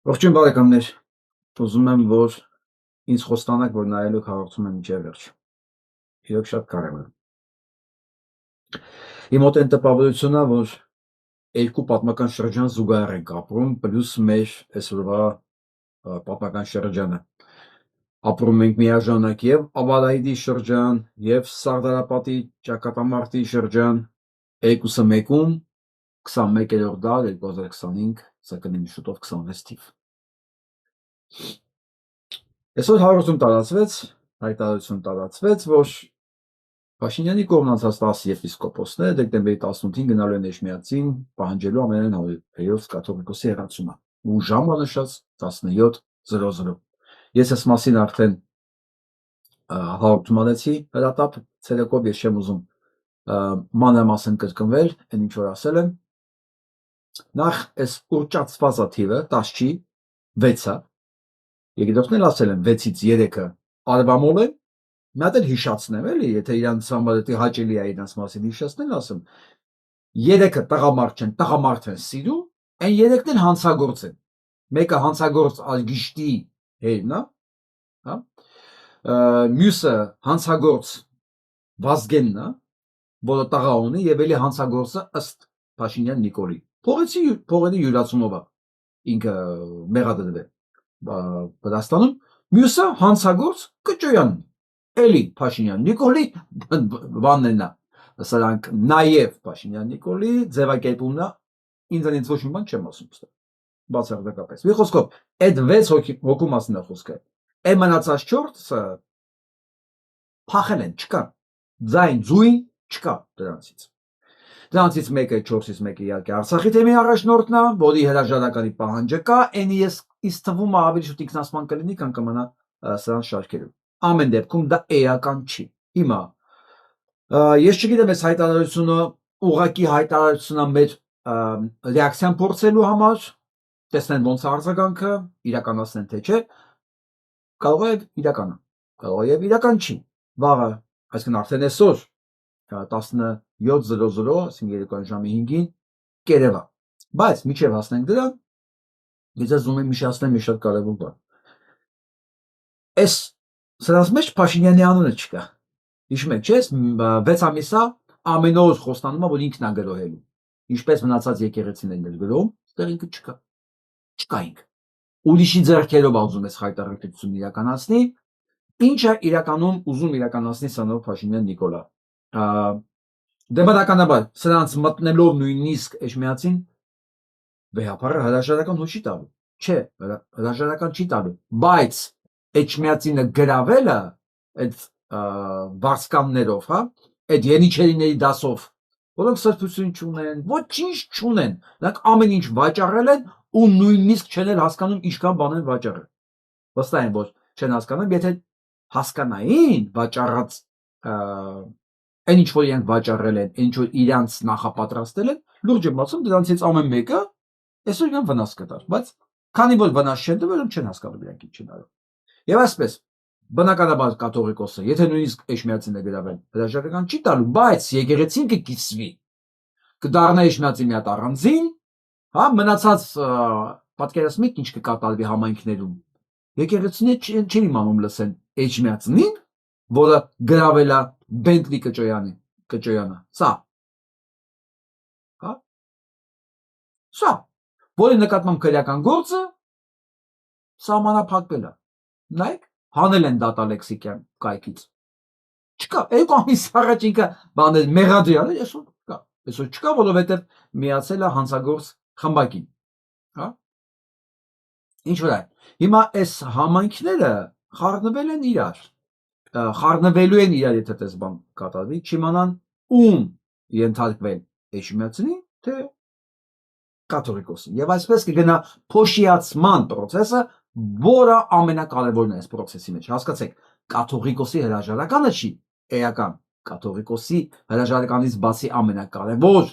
Ողջույն բարեկամներ, ուզում եմ, որ ինձ խոստանաք, որ նայելու հաղորդում եմ մինչև վերջ։ Իրոք շատ կարևոր է։ Իմ մոտ այն տպավորությունն է, որ երկու պատմական շրջան զուգահեռ ենք ապրում, պլյուս մեր այսօրվա պատմական շրջանը։ Ապրում ենք միաժամանակ եւ Ավալայիդի շրջան, եւ Սարդարապատի ճակատամարտի շրջան, երկուսը մեկում 21-րդ դար 2025, սա կլինի շուտով 26 թիվ։ Այսօր հայտարարություն տարածվեց, որ Փաշինյանի կողմնացած 10 եպիսկոպոսները դեկտեմբերի 18-ին գնալու են Էջմիածին պահանջելու ամենայն հայոց կաթողիկոսի հեռացումը ու ժամը նշած 17:00։ Ես այս մասին արդեն հաղորդում անեցի հրատապ ցերեկով, ես չեմ ուզում մանրամասն կրկնվել, այն ինչ որ ասել եմ։ Նախ այս ուռճացվածա թիվը 10 չի, 6-ը։ Եկեղեցին ասել են 6-ից 3-ը արվամոլ է, մի հատ էլ հիշացնեմ, էլի, եթե իրանց համար դա հաճելի է իրանց մասին հիշացնել, ասեմ 3-ը տղամարդ չեն, տղամարդ են սիրում, այն 3-ն են հանցագործ են։ Մեկը հանցագործ Ալգիշտի հերն է, հա։ Մյուսը հանցագործ Վազգենն է, որը տղա ունի եւ էլի հանցագործը ըստ Փաշինյան Նիկոլի։ Փողերի յուրացումով է ինքը մեղադրվել Վրաստանում, մյուսը հանցագործ Կճոյանն էլի Փաշինյան Նիկոլի բանն է, սրանք նաեւ Փաշինյան Նիկոլի ձևակերպումն է, ինձանից ոչ մի բան չեմ ասում, բացարձակապես։ Մի խոսքով, այդ 6 հոգու մասին է խոսքը։ Այն մնացած 4-ը փախել են, չկա։ Ձույն չկա դրանցից։ Դրանցից մեկը 4-ից մեկը իհարկե Արցախի թեմի առաջնորդն է, որի հրաժարականի պահանջը կա, այնի ես թվում է ավելի շուտ ինքնասպան կլինի, քան կմնա սրան շարքերում։ Ամեն դեպքում դա էական չի։ Հիմա ես չգիտեմ այս հայտարարությունը ուղղակի հայտարարությունն է մեր ռեակցիան փորձելու համար, տեսնեն ոնց է արձագանքը, իրականացնեն թե չէ, կարող է իրական, կարող է իրական չի։ Վաղը, այսինքն արդեն այսօր 17:00, այսինքն երեկոյան ժամի 5-ին կերևա։ Բայց միջև հասնենք դրան, ես ուզում եմ հիշեցնել մի շատ կարևոր բան։ Այս սրանց մեջ Փաշինյանի անունը չկա։ Հիշում եք, չէ՞, 6 ամիսա ամեն օր խոստանում է, որ ինքն է գրոհելու։ Ինչպես մնացած եկեղեցիներն են գրում, այդտեղ ինքը չկա։ Չկա ինքը։ Ուրիշի ձեռքերով ուզում ես հայտարարություն իրականացնի, ինչը իրականում ուզում իրականացնի Սանով Փաշինյան Նիկոլա։ Դե բնականաբար սրանց մտնելով նույնիսկ Էջմիածին վեհապարը հրաժարական հույս չի տալու։ Չէ, հրաժարական չի տալու, բայց Էջմիածինը գրավելը այդ վարսկաններով, հա, այդ ենիչերիների դասով, որոնք սրբություն չունեն, ոչինչ չունեն, նրանք ամեն ինչ վաճառել են ու նույնիսկ չեն հասկանում ինչքան բան են վաճառել։ Վստահ եմ, որ չեն հասկանում, եթե հասկանային վաճառած այն ինչ որ իրենք վաճառել են, ինչ որ իրանց նախապատրաստել են, լուրջ եմ ասում, դրանցից ամեն մեկը այսօր իրան վնաս կտար, բայց քանի որ վնաս չեն տվել, չեն հասկանում իրանք ինչ են արել։ Եվ այսպես, բնականաբար կաթողիկոսը, եթե նույնիսկ Էջմիածին է գրավել, հրաժարական չի տալու, բայց եկեղեցին կկիսվի, կդառնա Էջմիածին մի հատ առանձին, հա, մնացած պատկերացնեք ինչ կկատարվի համայնքներում։ Եկեղեցիները չեն իմանում լսեն Էջմիածնին, որը գրավել է Բենտլի Կճոյանը, սա, հա, սա, որի նկատմամբ քրեական գործը սահմանափակվել է, նայեք, հանել են դատա լեքսիկյան կայքից, չկա, 2 ամիս առաջ ինքը բաներ մեղադրյալ է, այսօր չկա, որովհետև միացել է հանցագործ խմբակին, հա, ինչ որ այն, հիմա այս համայնքները խառնվել են իրար, խառնվելու են իրար, եթե տես բան կատարվի, չիմանան ում ենթարկվել Էջմիածնի, թե կաթողիկոսի։ Եվ այսպես կգնա փոշիացման process-ը, որը ամենակարևորն է այս process-ի մեջ։ Հասկացեք, կաթողիկոսի հրաժարականը չի էական, կաթողիկոսի հրաժարականից բացի ամենակարևոր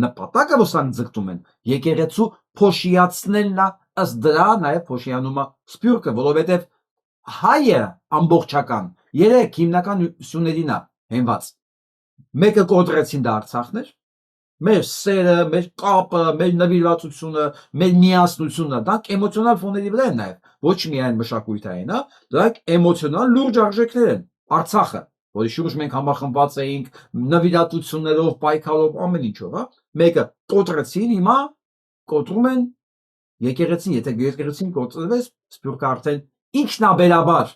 նպատակը, որ սրանք ձգտում են, եկեղեցու փոշիացնելն է, ըստ դրա նաև փոշիանում է սփյուռքը, որովհետև հայը ամբողջական 3 հիմնական ուսումներին է հենված։ Մեկը կոտրեցին դա Արցախն էր, Մեր սերը, մեր կապը, մեր նվիրվածությունը, մեր միասնությունը, դրանք էմոցիոնալ ֆոների վրա են նաև, ոչ միայն մշակութային, հա, դրանք էմոցիոնալ լուրջ արժեքներ են։ Արցախը, որի շուրջ մենք համախմբված էինք նվիրատվություններով, պայքարով, ամեն ինչով, հա, մեկը կոտրեցին, հիմա կոտրում են եկեղեցին, եթե եկեղեցին կոտրվեց, սփյուռքը արդեն ինքնաբերաբար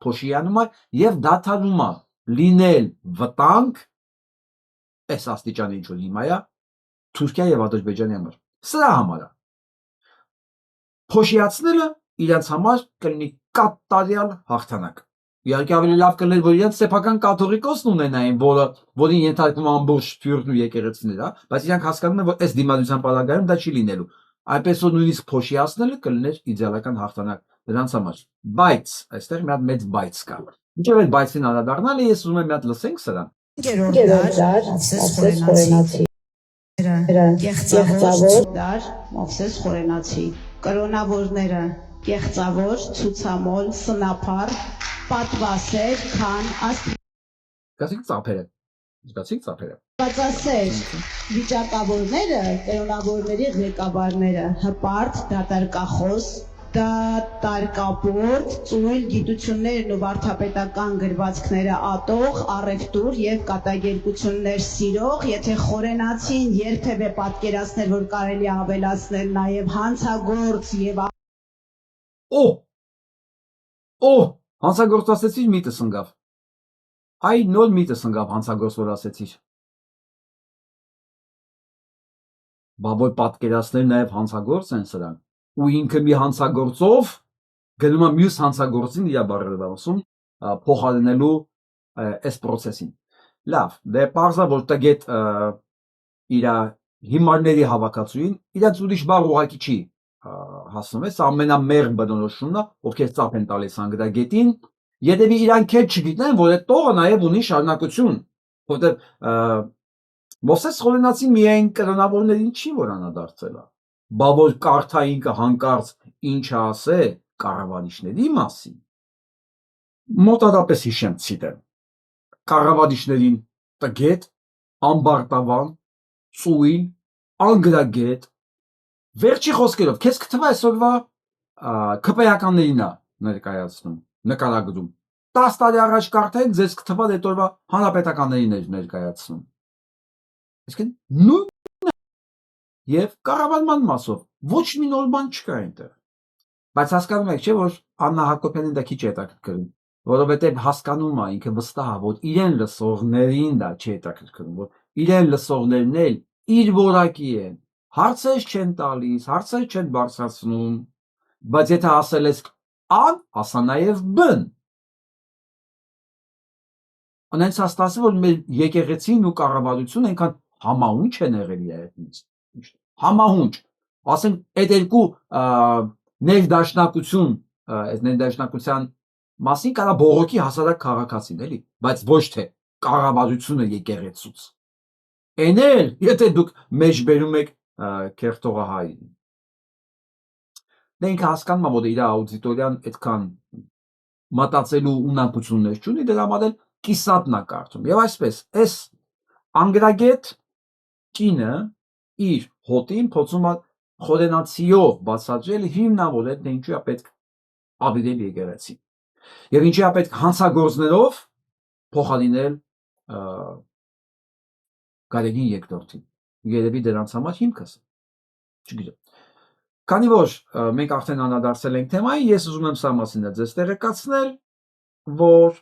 փոշիանում է եւ դադարում է լինել վտանգ այս աստիճանի ինչ որ հիմա է Թուրքիա եւ Ադրբեջանի համար։ Սրա համար է։ Փոշիացնելը իրենց համար կլինի կատարյալ հաղթանակ։ Իհարկե ավելի լավ կլիներ, որ իրենց սեփական կաթողիկոսն ունենային, որին ենթարկվում ամբողջ Թուրքն ու եկեղեցիները, բայց իրանք հասկանում են, որ այս դիմադրության պարագայում դա չի լինելու։ Այնպես որ նույնիսկ փոշիացնելը կլիներ իդեալական հաղթանակ դրանց համար։ Բայց այստեղ մի հատ մեծ բայց կա։ Ինչով այդ բայցին անդրադառնալը ես ուզում եմ մի հատ լսենք սրան։ Գերորդ դար Մովսես Խորենացի Կեղծավոր դար Մովսես Խորենացի կրոնավորները կեղծավոր ցուցամոլ սնափառ պատվասեր քան Գացիկ ծափերը։ Զգացիք ծափերը։ աստվածասեր վիճակավորները կրոնավորների ղեկավարները հպարտ դատարկախոս դատարկապորտ ծույլ գիտություններն ու վարդապետական գրվածքները ատող առևտուր եւ կատակերգություններ սիրող եթե խորենացին երբևէ պատկերացնել որ կարելի է ավելացնել նաեւ հանցագործ եւ հանցագործ ասեցիր միտս ընկավ։ Այ նոր միտս ընկավ հանցագործ որ ասեցիր։ Բա որ պատկերացնել նաեւ հանցագործ են սրանք։ Ու ինքը մի հանցագործով գնում է մյուս հանցագործին իր բարերարոսում փոխարինելու այս process-ին։ Լավ, դե parza որ տգետ իր հիմարների հավաքածուին, իրաց ուրիշ բառ ուղակի չի հասնում է, սա ամենամեղ բնորոշումն է, ովքեր ծափ են տալիս անգրագետին, երևի իրանք էլ չգիտեն, որ այդ տողը նաև ունի շարունակություն, որտեղ Մովսես Խորենացի միայն կրոնավորներին չի որ անադարձել է, բա որ կարդա ինքը հանկարծ ինչ ասե կառավարիչների մասին, մոտարապես հիշեմ ցիտեմ, կառավարիչներին տգետ, ամբարտավան, ծույլ, անգրագետ, վերջի խոսքերով, քեզ կթվա այսօրվա քպեականներին է ներկայացնում, նկարագրում, 10 տարի առաջ կարդեք, ձեզ կթվա այդ օրվա հանրապետականներին էր ներկայացնում, այսինքն նույնն եւ կառավարման մասով ոչ մի նոր բան չկա այնտեղ, բայց հասկանում եք չէ որ Աննա Հակոբյանին դա քիչ է հետաքրքրում, որովհետեւ հասկանում է ինքը վստահ է, որ իրեն լսողներին դա չի հետաքրքրում, որ իրեն լսողներն էլ իր որակի են, հարցեր չեն տալիս, հարցեր չեն բարձրացնում, բայց եթե ասել ես ան, ասա նաեւ բ Անենց հաստատում որ մեր եկեղեցին ու կառավարությունը այնքան համահունչ են եղել իր հետ համահունչ ասենք այդ երկու ներդաշնակություն այդ ներդաշնակության մասին կարա բողոքի հասարակ քաղաքացին էլի բայց ոչ թե կառավարությունը եկեղեցուց այն էլ եթե դուք մեջբերում եք քերթողահային դե ինքը հասկանում է որ իր աուդիտորիան այդքան մտածելու ունակություններ չունի դրա համար էլ կիսատնա կարդում եւ այսպես այս անգրագետ կինը իր հոտին փոցում է խորենացիով բացատրել հիմնավոր է թե ինչու է պետք ավիրել եկեղեցի եւ ինչու է պետք հանցագործներով փոխարինել Գարեգին երկրորդին երևի դրանց համար հիմքս չգիտեմ քանի որ մենք արդեն անդրադարձել ենք թեմային ես ուզում եմ սա մասին ձեզ տեղեկացնել որ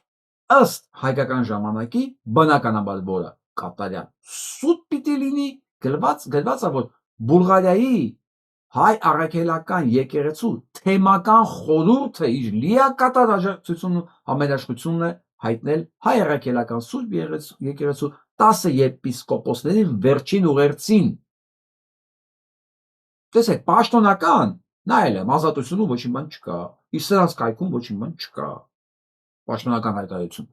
ըստ հայկական ժամանակի բնականաբար որը կատարյալ սուտ պիտի լինի գրված է որ Բուլղարիայի հայ առաքելական եկեղեցու թեմական խորհուրդը իր լիակատար աջակցությունն ու համերաշխությունն է հայտնել հայ առաքելական սուրբ եկեղեցու 10 եպիսկոպոսների վերջին ուղերձին տեսեք պաշտոնական նայել եմ ազատությունում ոչինչ բան չկա իսկ սրանց կայքում ոչինչ բան չկա պաշտոնական հայտարարություն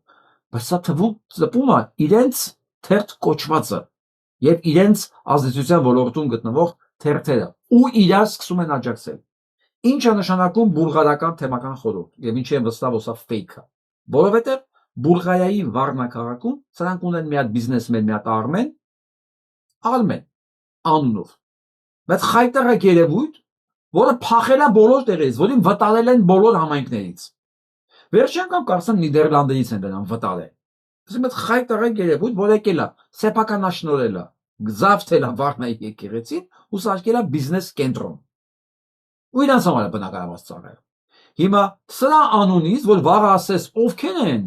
բայց սա թվում է իրենց թերթ կոչվածը եւ իրենց ազդեցության ոլորտում գտնվող թերթերը ու իրար սկսում են աջակցել ինչը նշանակում բուլղարական թեմական խորհուրդ եւ ինչի եմ վստահ որ սա ֆեյք է որովհետեւ Բուլղարիայի Վառնա քաղաքում սրանք ունեն մի հատ բիզնեսմեն մի հատ Արմեն անունով։ Բայց խայտարակ երևույթ, որը փախել է բոլոր տեղերից, որին վտարել են բոլոր համայնքներից։ Վերջին անգամ կարծեմ Նիդերլանդերից են դրան վտարել։ Ասում եմ խայտարակ երևույթ, որ եկել է սեփականաշնորհել է, զավթել է Վարնայի եկեղեցին ու սարքել է բիզնես կենտրոն։ Ու իրանց համար է բնակարարված ծառայել։ Հիմա սրա անունից, որ վաղը ասես ովքեր են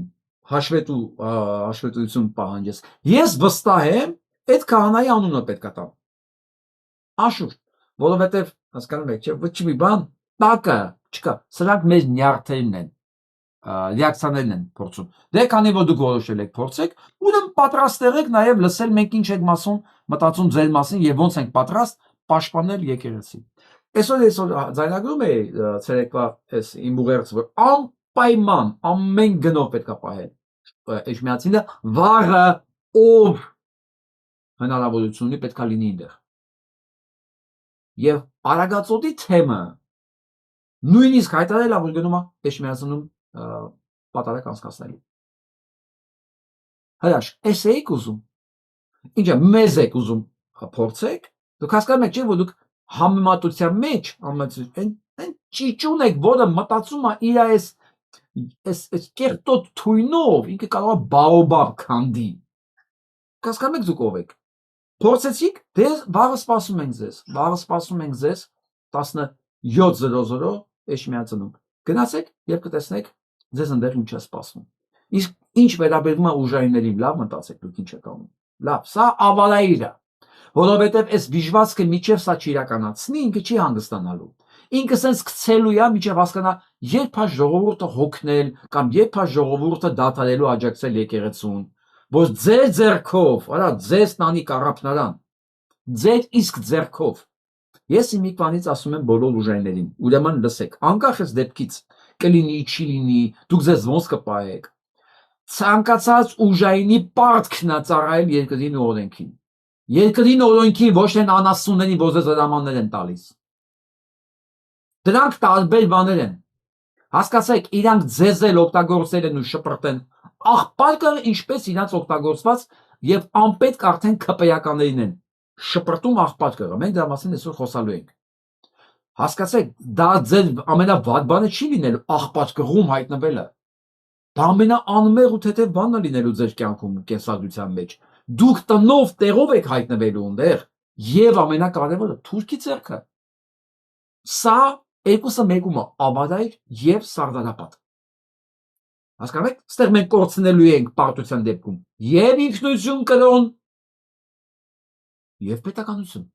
հաշվետվություն պահանջես, ես վստահ եմ, այդ քահանայի անունը պետք է տամ։ Անշուշտ, որովհետև հասկանում եք, չէ, ոչ մի բան տակը չկա, սրանք մեր նյարդերն են, ռեակցիաներն են փորձում։ Դե քանի որ դուք որոշել եք փորձեք, ուրեմն պատրաստ եղեք նաև լսել մենք ինչ ենք մտածում ձեր մասին եւ ոնց ենք պատրաստ պաշտպանել եկեղեցին։ Այսօր ձայնագրում է ցերեկվա այս իմ ուղերձը, որ անպայման ամեն գնով պետք է պահել Էջմիածինը, վաղը ով հնարավորություն ունի պետք է լինի այնտեղ։ Եվ Արագածոտի թեմը նույնիսկ հայտարարել է, որ գնում է Էջմիածնում պատարակ անցկացնելու։ Հրաշք, էս եք ուզում։ Ինչա մեզ եք ուզում փորձեք, դուք հասկանում եք, չէ՞ որ դուք համեմատության մեջ այն ճիճուն եք, որը մտածում է իր այս կերտոտ թույնով ինքը կարող է բաոբաբ քանդի։ Հասկանում եք դուք ով եք։ Փորձեցիք, դե վաղը սպասում ենք ձեզ, 17:00 Էջմիածնում։ Գնացեք եւ կտեսնեք ձեզ այնտեղ ինչ է սպասվում։ Իսկ ինչ վերաբերում է ուժայիններին, լավ մտածեք դուք ինչ եք անում։ Լավ, սա ավարայիր է, որովհետև այս բիժվածքը միջև սա չիրականացնի, ինքը չի հանգստանալու։ Ինքը սենց գցելու է միջև հասկանա, երբ է ժողովուրդը հոգնել կամ երբ է ժողովուրդը դադարելու աջակցել եկեղեցուն, որ ձեր ձեռքով, արա ձեզ տանի կառափնարան, ձեր իսկ ձեռքով։ Ես իմ իքվանից ասում եմ բոլոր ուժայիններին, ուրեմն լսեք, անկախ այս դեպքից կլինի, չի լինի, դուք ձեզ ոնց կպահեք։ Ցանկացած ուժայինի պարտքն է ծառայել երկրին ու օրենքին։ Երկրին օրենքին, ոչ թե անասուններին, որ ձեզ հրամաններ են տալիս։ Դրանք տարբեր բաներ են։ Հասկացեք, իրանք ձեզ էլ օգտագործել են ու շպրտեն։ Աղբարկը ինչպես իրանց օգտագործված եւ անպետք արդեն քպեականներին են շպրտում աղբարկը։ Մենք դրա մասին այսօր խոսալու ենք։ Հասկացեք, դա ձեր ամենավատ բանը չի լինելու աղբարկղում հայտնվելը։ Դա ամենաանմեղ ու թեթև բանն է լինելու ձեր կյանքում կենսագրության մեջ։ Դուք տնով տեղով եք հայտնվելու այնտեղ եւ ամենակարևորը թուրքի ձեռքը։ Սա երկուսը մեկում է ավարայր եւ սարդարապատ։ Հասկանում եք, այստեղ մենք կորցնելու ենք պարտության դեպքում եւ ինքնություն կրոն եւ պետականություն։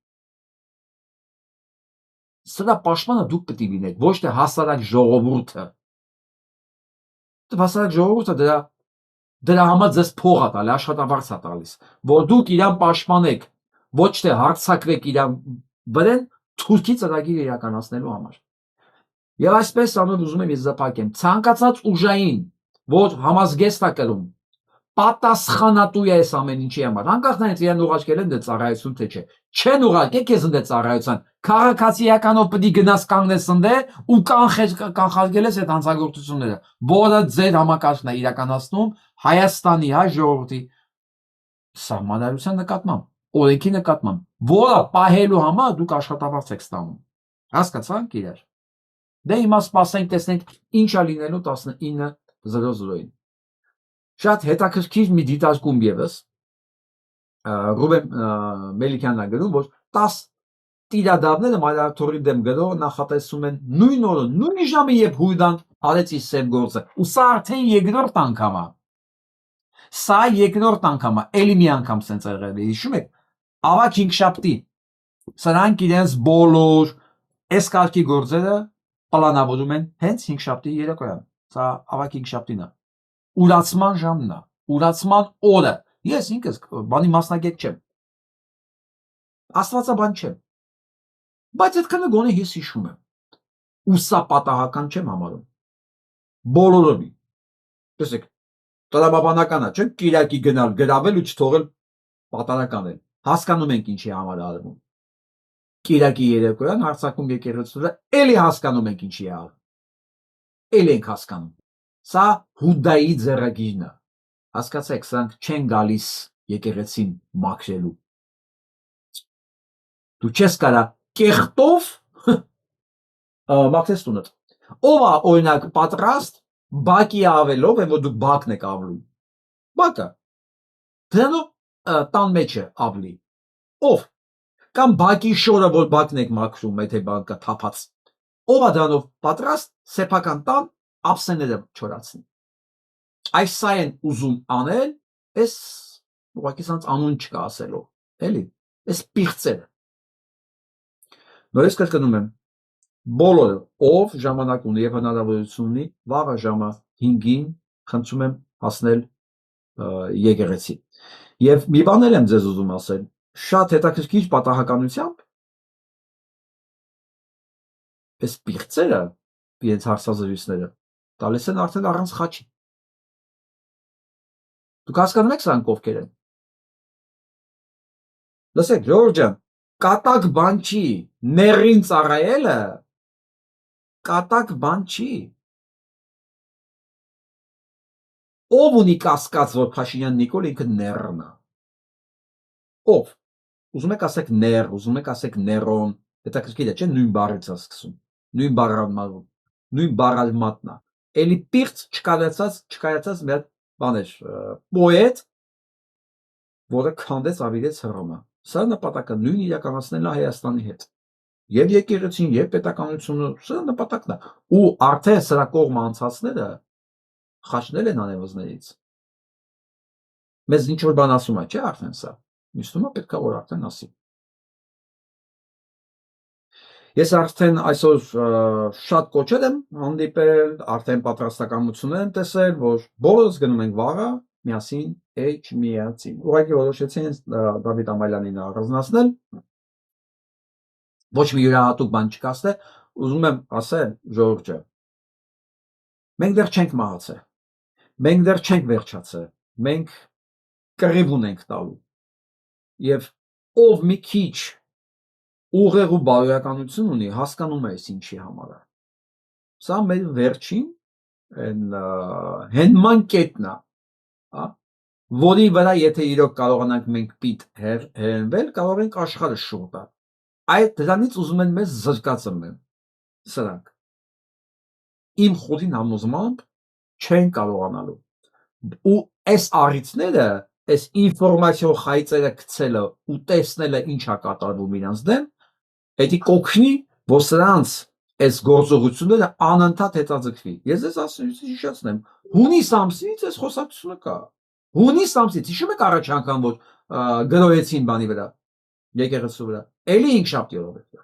Սրա պաշտպանը դուք պետք է լինեք, ոչ թե հասարակ ժողովուրդը։ Հասարակ ժողովուրդը դրա համար ձեզ փող է տալի, աշխատավարձ է տալիս, որ դուք իրան պաշտպանեք, ոչ թե հարձակվեք իրան վրան թուրքի ծրագիր իրականացնելու համար։ Եվ այսպես անոր ուզում եմ ես զապակեմ, ցանկացած ուժային, որ համազգեստ է կրում, պատասխանատու է այս ամեն ինչի համար, անկախ նրանից իրան ուղարկել են դե ծառայություն թե չէ։ Չեն ուղարկել քեզ ընդ ծառայության, քաղաքացիականով պետք է գնաս կանգնես ընդ ու կանխարգել ես այդ հանցագործությունները, որը ձեր համակարգն է իրականացնում Հայաստանի հայ ժողովրդի սահմանադրության նկատմամբ, օրենքի նկատմամբ, որը պահելու համար դուք աշխատավարձ եք ստանում։ Հասկացանք իրար։ Դե հիմա սպասենք, տեսնենք ինչ է լինելու 19:00-ին։ Շատ հետաքրքիր մի դիտարկում եւս Ռուբեն Մելիքյանն է գրում, որ 10 տիրադարները մայրաթորի դեմ գրողը նախատեսում են նույն օրը, նույն ժամը, երբ Հույդան արեց իր սև գործը, ու սա արդեն երկրորդ անգամ է։ Սա երկրորդ անգամ է, էլի մի անգամ սենց եղել է, հիշում եք, ավակ 5-շաբթի, սրանք իրենց բոլոր այս կարգի գործերը պլանավորում են հենց 5-շաբթի երեկոյան, սա ավակ 5-շաբթին է, ուրացման ժամն է, ուրացման օրը, ես ինքս բանի մասնագետ չեմ, աստվածաբան չեմ, բայց այդքանը գոնե ես հիշում եմ, ու սա պատահական չեմ համարում, բոլորովին, տեսեք, տրամաբանական է, չէ՞, Կիրակի գնալ գրավել ու չթողել պատարակ անել, հասկանում ենք ինչի համար է արվում, Կիրակի երեկոյան հարձակում եկեղեցուները էլի հասկանում ենք ինչի է արվում, էլի ենք հասկանում, սա Հուդայի ձեռագիրն է, հասկացեք, սրանք չեն գալիս եկեղեցին մաքրելու, դու չես կարա կեղտով մաքրես տունդ։ Ով է օրինակ պատրաստ բակի ավելով, այն որ դուք բակն եք ավլում։ Բակը դրանով տան մեջ է ավլի։ Ով կամ բակի շորը, որ բակն եք մաքրում, եթե բան կա թափած։ Ով է դրանով պատրաստ սեփական տան ափսեները չորացնի։ Այս սա են ուզում անել, այս ուղղակի սանց անուն չկա ասելով, էլի, այս պիղծերը։ Նորից կրկնում եմ, բոլորը, ով ժամանակ ունի եւ հնարավորություն ունի, վաղը ժամը 5-ին խնդրում եմ հասնել եկեղեցի։ Եվ մի բան եմ ձեզ ուզում ասել, շատ հետաքրքիր պատահականությամբ այս պիղծերը, իրենց հարցազրույցները տալիս են արդեն առանց խաչի։ Դուք հասկանում եք սրանք ովքեր են։ Լսեք, Ժողովուրդ ջան, կատակ բան չի, ներին ծառայելը կատակ բան չի։ Ով ունի կասկած, որ Փաշինյան Նիկոլ ինքը նեռն է։ Ով։ Ուզում եք ասեք ներ, ուզում եք ասեք ներոն, հետաքրքիր է, չէ՞, նույն բառից է սկսում, նույն բառալմատն է։ Էլի պիղծ չկայացած մի հատ բան էր, պոետ, որը քանդեց ավիրեց Հռոմը։ Սա նպատակը նույն իրականացնելն է Հայաստանի հետ։ Եվ եկեղեցին, եւ պետականությունը, սա նպատակն է։ Ու արդեն սրա կողմը անցածները խաչնել են անևոզներից։ Մեզ ինչ որ բան ասում է, չէ՞ արդեն սա։ Միշտում է պետքա որ արդեն ասի։ Ես արդեն այսօր շատ կոչեր եմ հանդիպել, արդեն պատրաստականություն եմ տեսել, որ բոլորս գնում ենք վաղը միասին միացին։ Ուղղակի որոշեցին Դավիթ Ամալյանին առանձնացնել։ Ոչ մի յուրահատուկ բան չկասել, ուզում եմ ասել, ժողովուրդ ջան, մենք դեռ չենք մահացել, մենք դեռ չենք վերջացել, մենք կռիվ ունենք տալու։ Եվ ով մի քիչ ուղեղ ու բարոյականություն ունի, հասկանում է այս ինչի համար է։ Սա մեր վերջին հենման կետն է, որի վրա եթե իրոք կարողանանք մենք պիտ հենվել, կարող ենք աշխարհը շուռ այդ դրանից ուզում են մեզ զրկածմեն սրանք։ Իմ խորին համոզմամբ չեն կարողանալու։ Ու այս առիթները, այս ինֆորմացիոն խայծերը գցելը ու տեսնելը ինչա կատարվում իրանց դեմ, դա կօգնի, որ սրանց այս գործողությունները անընդհատ հետաձգվի։ Ես ձեզ հիշեցնեմ, հունիս ամսից այս խոսակցությունը կա։ Հունիս ամսից, հիշում եք առաջ անգամ որ գրոհեցին բանի վրա, եկեղեցու վրա, էլի 5 շաբթի օրով է։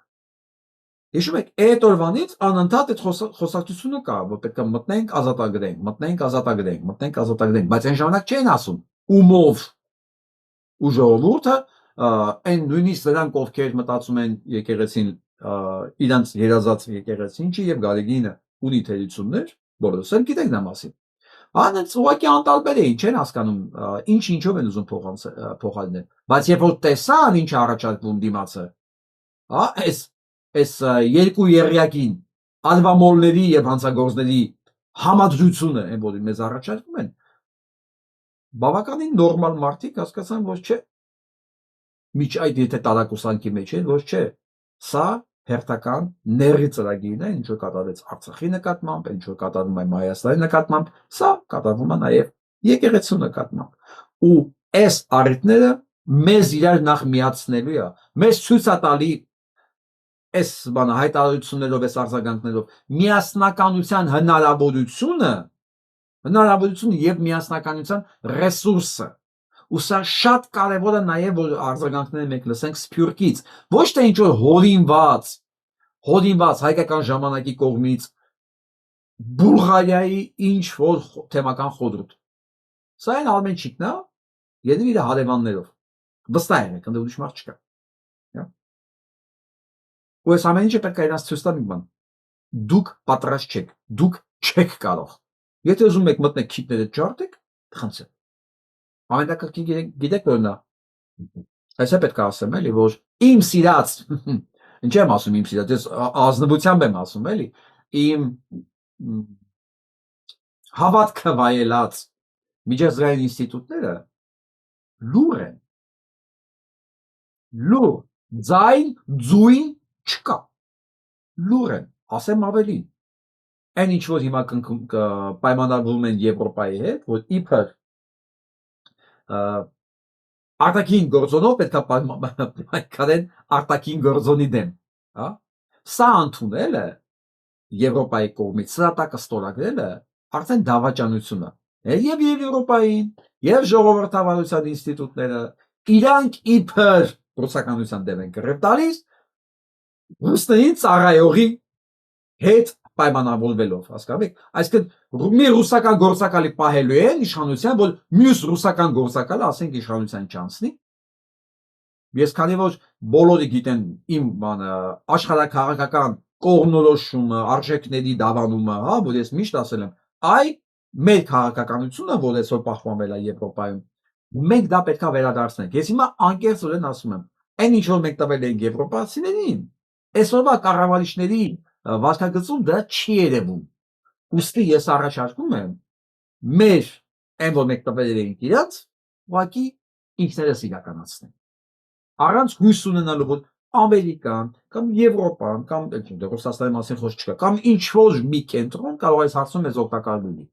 Հիշում եք, այդ օրվանից անընդհատ այդ խոսակցությունը կա, որ պետք է մտնենք, ազատագրենք, մտնենք, ազատագրենք, մտնենք, ազատագրենք, բայց այն ժամանակ չեն ասում ումով ու ժողովուրդը այն նույնիսկ նրանք ովքեր մտածում են եկեղեցին իրանց երազած եկեղեցին չի եւ Գարեգինը ունի թերություններ, բոլորս էլ գիտենք նա մասին։ Անց ուղղակի անտարբեր էին, չեն հասկանում ինչով են ուզում փոխարինել։ Բայց երբ որ տեսան ինչ առաջարկվում դիմացը, այս երկու երյակին ալվամոլների եւ հանցագործների համադրությունը, այն որ մեզ առաջարկում են, բավականին նորմալ մարդիկ հասկացան, որ չէ։ Միջ այդ եթե տարակուսանքի մեջ են, որ չէ, սա հերթական ների ծրագիրն է, ինչ որ կատարվեց Արցախի նկատմամբ, ինչ որ կատարվում է Հայաստանի նկատմամբ, սա կատարվում է նաև եկեղեցու նկատմամբ։ Ու այս առիթները մեզ իրար նախ միացնելու է, մեզ ցույց է տալի այս բանը հայտարարություններով, այս արձագանքներով միասնականության հնարավորությունը եւ միասնականության ռեսուրսը։ Ու սա շատ կարևոր է նաև որ արձագանքները մենք լսենք Սփյուռքից, ոչ թե ինչ որ հորինված հայկական ժամանակի կողմից Բուլղարիայի ինչ որ թեմական խորհուրդ։ Սա այն Արմենչիկն է, երբ իր հարևաններով վստահ եք, ընդ ուրիշ մարդ չկա։ Ու այս ամեն ինչը պետք է իրանց ցույց տա մի բան։ Դուք պատրաստ չեք, դուք չեք կարող։ Եթե ուզում եք մտնել քիթները ջարդեք, խնդրեմ։ Ամենակրկին գիտեք որն է։ Այսա պետք է ասեմ էլի, որ իմ սիրած, ինչ եմ ասում իմ սիրած, ես ազնվությամբ եմ ասում էլի, իմ հավատքը վայելած միջազգային ինստիտուտները լուր են։ Լուր, ձայն ձույն չկա, լուր են, ասեմ ավելին, այն ինչ որ հիմա պայմանավորվում են Եվրոպայի հետ, որ իբր արտաքին գործոնով պետք է պայքարեն արտաքին գործոնի դեմ, հա, սա ընդունելը Եվրոպայի կողմից սրատակը ստորագրելը արդեն դավաճանություն է եւ Եվրոպային եւ ժողովրդավարության ինստիտուտները իրանք իբր ռուսականության դեմ են կռիվ տալիս ռուսներին ծառայողի հետ պայմանավորվելով, հասկանում եք, այսինքն մի ռուսական գործակալի պահելու են իշխանության, որ մյուս ռուսական գործակալը ասենք իշխանության չանցնի։ Ես քանի որ բոլորը գիտեն իմ բանը աշխարհակաղակական կողմնորոշումը, արժեքների դավանումը, հա, որ ես միշտ ասել եմ, այ մեր քաղաքականությունը, որ այսօր պահպանվել է Եվրոպայում, մենք դա պետքա վերադարձնենք։ Ես հիմա անկեղծորեն ասում եմ, այն ինչ որ մենք տվել ենք եվրոպացիներին, այսօրվա կառավարիչների վարկագծում դա չի երևում։ Ուստի ես առաջարկում եմ մեր այն որ մենք տվել ենք իրաց, ուղղակի ինքներս իրականացնենք։ Առանց հույս ունենալու որ Ամերիկան կամ Եվրոպան կամ Ռուսաստանի մասին խոսք չկա, կամ ինչ որ մի կենտրոն կարող է այս հարցում մեզ օգտակար լինի։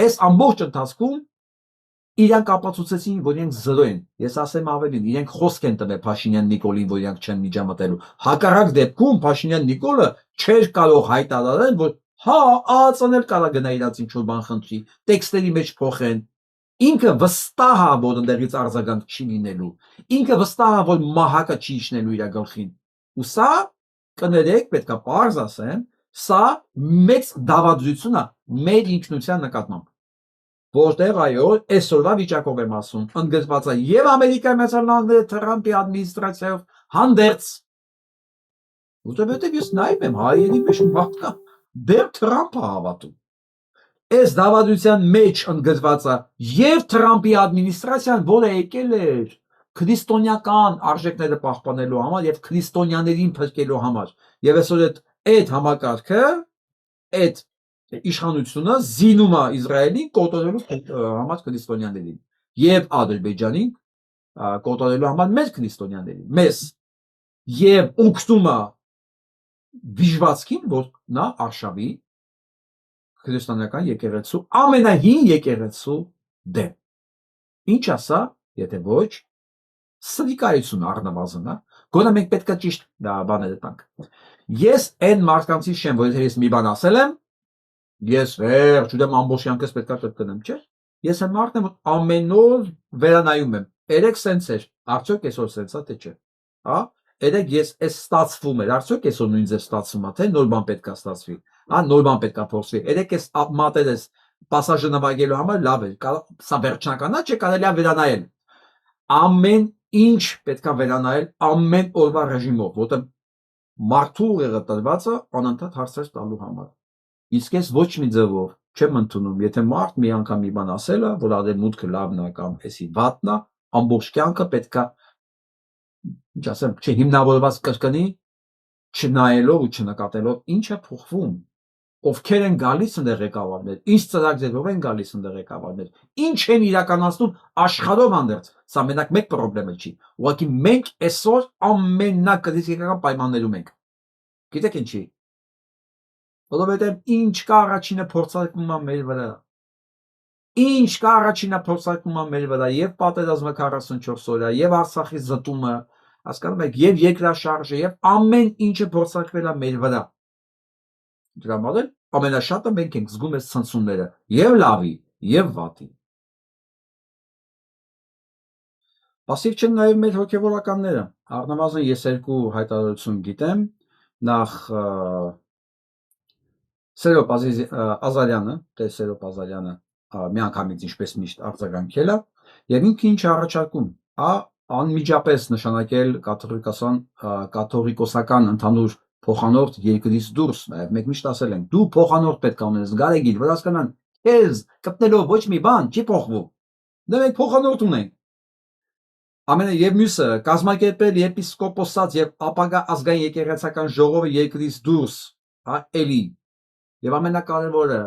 Այս ամբողջ ընթացքում իրանք ապացուցեցին, որ իրենք զրո են։ Ես ասեմ ավելին, իրենք խոսք են տվել Փաշինյան Նիկոլին, որ իրենք չեն միջամտելու։ Հակառակ դեպքում Փաշինյան Նիկոլը չէր կարող հայտարարել, որ հա, ԱԱԾ-ն էլ կարա գնա իրաց ինչ որ բան խնդրի, տեքստերի մեջ փոխեն։ Ինքը վստահ է, որ ընդերից արձագանք չի լինելու։ Ինքը վստահ է, որ մահակը չի իջնելու իր գլխին։ Ու սա կներեք, պետքա պարզ ասեմ, սա մեծ դավադրություն է մեր ինքնության նկատմամբ։ Որտեղ այո, այսօրվա վիճակով եմ ասում, ընդգծված է եւ Ամերիկայի Միացյալ Նահանգները Թրամփի ադմինիստրացիայով հանդերձ։ Որտեղ ես նայում եմ հայերի մեջ մարդկա դեռ Թրամփը հավատում։ Այս դավադրության մեջ ընդգծված է եւ Թրամփի ադմինիստրացիան, որը եկել էր քրիստոնեական արժեքները պահպանելու համար եւ քրիստոնյաներին փրկելու համար։ Եվ այսօր այդ համակարգը, այդ իշխանությունը զինում է Իսրայելին կոտորելու համար քրիստոնյաներին եւ Ադրբեջանին կոտորելու համար մեր քրիստոնյաներին, մեզ եւ օգնում է դժվարին, որ նա արշավի քրիստոնեական եկեղեցու ամենահին եկեղեցու դեմ։ Ինչ ասա, եթե ոչ սրիկայություն առնվազն է, գոնե մենք պետք է ճիշտ բաները տանք։ Ես այն մարդկանցից չեմ, որ եթե ես մի բան ասել եմ, ես չուտեմ ամբողջ կյանքս պետք է կրկնեմ, չէ՞։ Ես այն մարդն եմ, որ ամեն օր վերանայում եմ, երեք սենց էր, արդյոք այսօր սենց է, թե չէ։ Հա, երեք ես այս ստացվում էր, արդյոք այսօր նույն ձև ստացվում է, թե նոր բան պետք է ստացվի, հա, նոր բան պետք է փոխվի։ Երեք ես մատերես պասաժը նվագելու համար լավ է, սա վերջնական է, չէ՞ կարելի է վերանայել։ Ամեն ինչ պետք է վերանայել ամեն օրվա ռեժիմով, որտեղ մարդու ուղեղը տրված է անընդհատ հարցեր տալու համար։ Իսկ ես ոչ մի ձևով չեմ ընդունում, եթե մարդ մի անգամ մի բան ասել է, որ արևմուտքը լավն է կամ էսի վատն է, ամբողջ կյանքը պետք է, ինչ ասեմ, չհիմնավորված կրկնի, չնայելով ու չնկատելով ինչ է փոխվում, ովքեր են գալիս ընդեղ ղեկավարներ, ինչ ծրագրերով են գալիս ընդեղ ղեկավարներ, ինչ են իրականացնում աշխարհով հանդերձ, սա մենակ մեկ խնդրեմ չի, ուղղակի մենք այսօր ամենակրիտիկական պայմաններում ենք։ Գիտեք ինչի։ Որովհետև ինչ կա առաջինը փորձարկվում է մեր վրա։ Ինչ կա առաջինը փորձարկվում է մեր վրա, եւ պատերազմը 44 օրյա, եւ Արցախի զտումը, հասկանում եք, եւ երկրաշարժը, եւ ամեն ինչը փորձարկվել է մեր վրա։ Դրա համար ամենաշատը մենք ենք զգում այս ցնցումները, եւ լավի, եւ վատի։ Պասիվ չեն նաեւ մեր հոգեվորականները։ Առնվազն ես երկու հայտարարություն գիտեմ, նախ Սերոբ Ազարյանը, Սերոբ Ազարյանը միանգամից ինչպես միշտ արձագանքել է, եւ ինքը ինչ առաջարկում, անմիջապես նշանակել կաթողիկոսական ընդհանուր փոխանորդ երկրից դուրս, նաեւ մենք միշտ ասել ենք, դու փոխանորդ պետք է ունես, Գարեգին, որ հասկանան, քեզ կպնելով ոչ մի բան չի փոխվում։ Դե մենք փոխանորդ ունենք։ Ամենը եւ մյուսը կազմակերպել եպիսկոպոսած եւ ապագա ազգային եկեղեցական ժողովը երկրից դուրս, էլի։ Եվ ամենակարևորը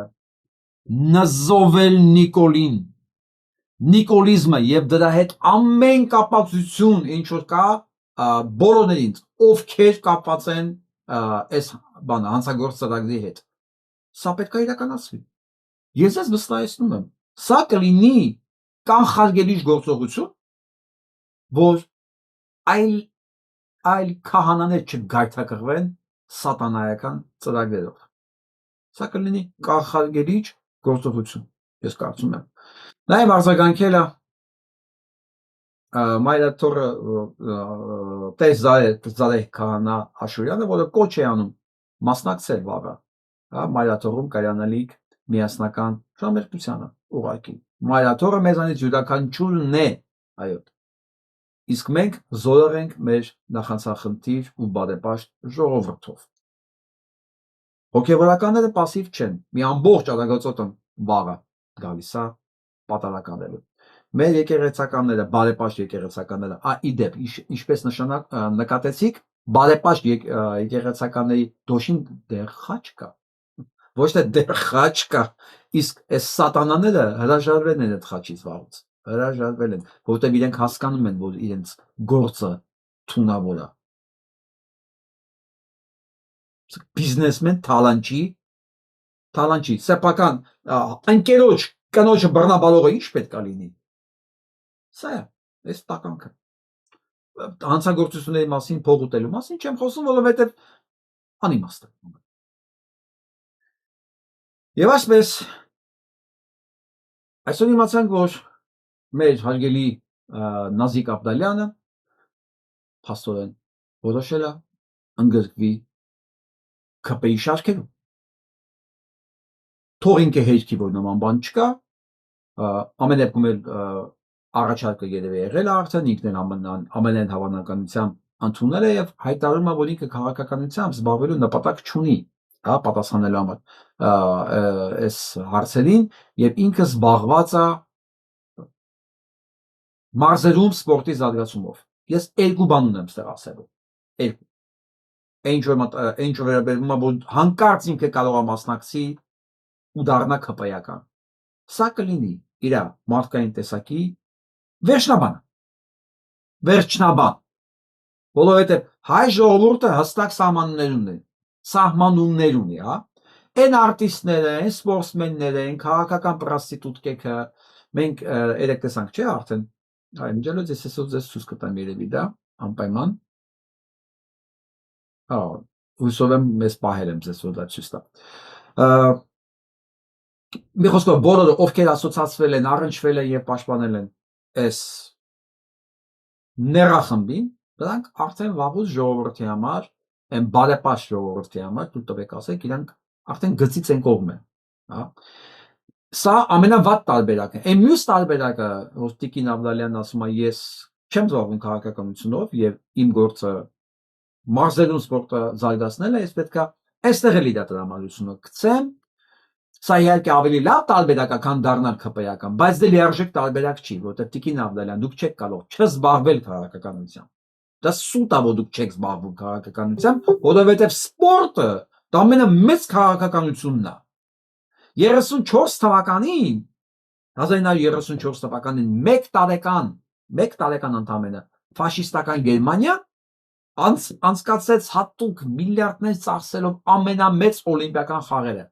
նզովել Նիկոլին, նիկոլիզմը եւ դրա հետ ամեն կապակցություն ինչ որ կա բոլորներին, ովքեր կապված են այս բանը հանցագործ ծրագրի հետ։ Սա պետք է իրականացվի։ Ես ես վստահեցնում եմ, սա կլինի կանխարգելիչ գործողություն, որ այլ քահանաներ չգայթակղվեն սատանայական ծրագրերով։ Սա կլինի կանխարգելիչ գործողություն, ես կարծում եմ։ Նաև արձագանքելը Մայրաթորը Զարեհ քահանա Աշուրյանը, որը կոչ է անում մասնակցել վաղը, Մայրաթորում կայանալիք միասնական ժամերկությանը ուղղակի։ Մայրաթորը մեզանից յուրաքանչյուրն է, այո։ Իսկ մենք զորեղ ենք մեր նախանցախնդիր ու բարեպաշտ ժողովրդով։ Հոգևորականները պասիվ չեն, մի ամբողջ արագածոտն վաղը գալիս է պատարականելու։ Մեր եկեղեցականները, բարեպաշտ եկեղեցականները, իդեպ, ինչպես նկատեցիք, բարեպաշտ եկեղեցականների դոշին դեռ խաչ կա, ոչ թե դեռ խաչ կա, իսկ այս սատանաները հրաժարվել են այդ խաչից վաղուց, հրաժարվել են, որտեղ իրենք հասկանում են, որ իրենց գործը թունավոր է։ Բիզնեսմեն թալանչի, սեփական ընկերոջ կնոջը բռնաբարողը ինչ պետք է լինի։ Սա է, այս տականքը։ Հանցագործությունների մասին, փող ուտելու մասին չեմ խոսում, որովհետև անիմաստ է։ Եվ այսպես այսօր իմացանք, որ մեր հարգելի Նազիկ Աբդալյանը փաստորեն որոշել է ընդգրկվի ՔՊ-ի շարքերում։ Թող ինքը հերքի, որ նման բան չկա, ամեն դեպքում էլ առաջարկը երևի եղել է արդեն, ինքն էլ ամենայն հավանականությամբ ընդունել է եւ հայտարարում է, որ ինքը քաղաքականությամբ զբաղվելու նպատակ չունի, պատասխանելու համար այս հարցերին եւ ինքը զբաղված է մարզերում սպորտի զարգացումով։ Ես երկու բան ունեմ ստեղ ասելու։ Ինչ որ վերաբերում է, որ հանկարծ ինքը կարող է մասնակցի ու դառնա ՔՊ-ական։ Սա կլինի իր մարդկային տեսակի վերջնաբան, որովհետև հայ ժողովուրդը հստակ սահմանումներ ունի, այն արտիստները, այն սպորտսմենները, այն քաղաքական պրոստիտուտկեքը, մենք երեք տեսանք, չէ՞ արդեն, միջելոց ես այսօր ձեզ ցույց կտամ երևի դա, անպայման, հույսով եմ մեզ պահել եմ ձեզ որ դա ցույց տամ։ Մի խոսքով բոլորը, ովքեր ասոցացվել են, առնչվել են եւ պաշտպանել են այս նեռախմբին, դրանք արդեն վաղուց ժողովրդի համար, այն բարեպաշտ ժողովրդի համար, դուք տվեք ասեք, իրանք արդեն գծից են կողմ են, Սա ամենավատ տարբերակը։ Այն մյուս տարբերակը, որ Տիկին Աբդալյանն ասում է, ես չեմ զբաղվում քաղաքականությունով եւ իմ գործը մարզերում սպորտը զարգացնելը, ես պետքա այստեղ էլ իր տրամադրությունը գցեմ։ Սա իհարկե ավելի լավ տարբերակ է, քան դառնալ ՔՊ-ական, բայց դե լիարժեք տարբերակ չի, որտեղ Տիկին Աբդալյան, դուք չեք կարող չզբաղվել քաղաքականությամբ։ Դա սուտ է, որ դուք չեք զբաղվում քաղաքականությամբ, որովհետեւ սպորտը դա ամենամեծ քաղաքականությունն է։ 34 թվականին 1934 թվականին մեկ տարեկան ընդամենը ֆաշիստական Գերմանիա անցկացրեց հատուկ միլիարդներ ծախսելով ամենամեծ օլիմպիական խաղերը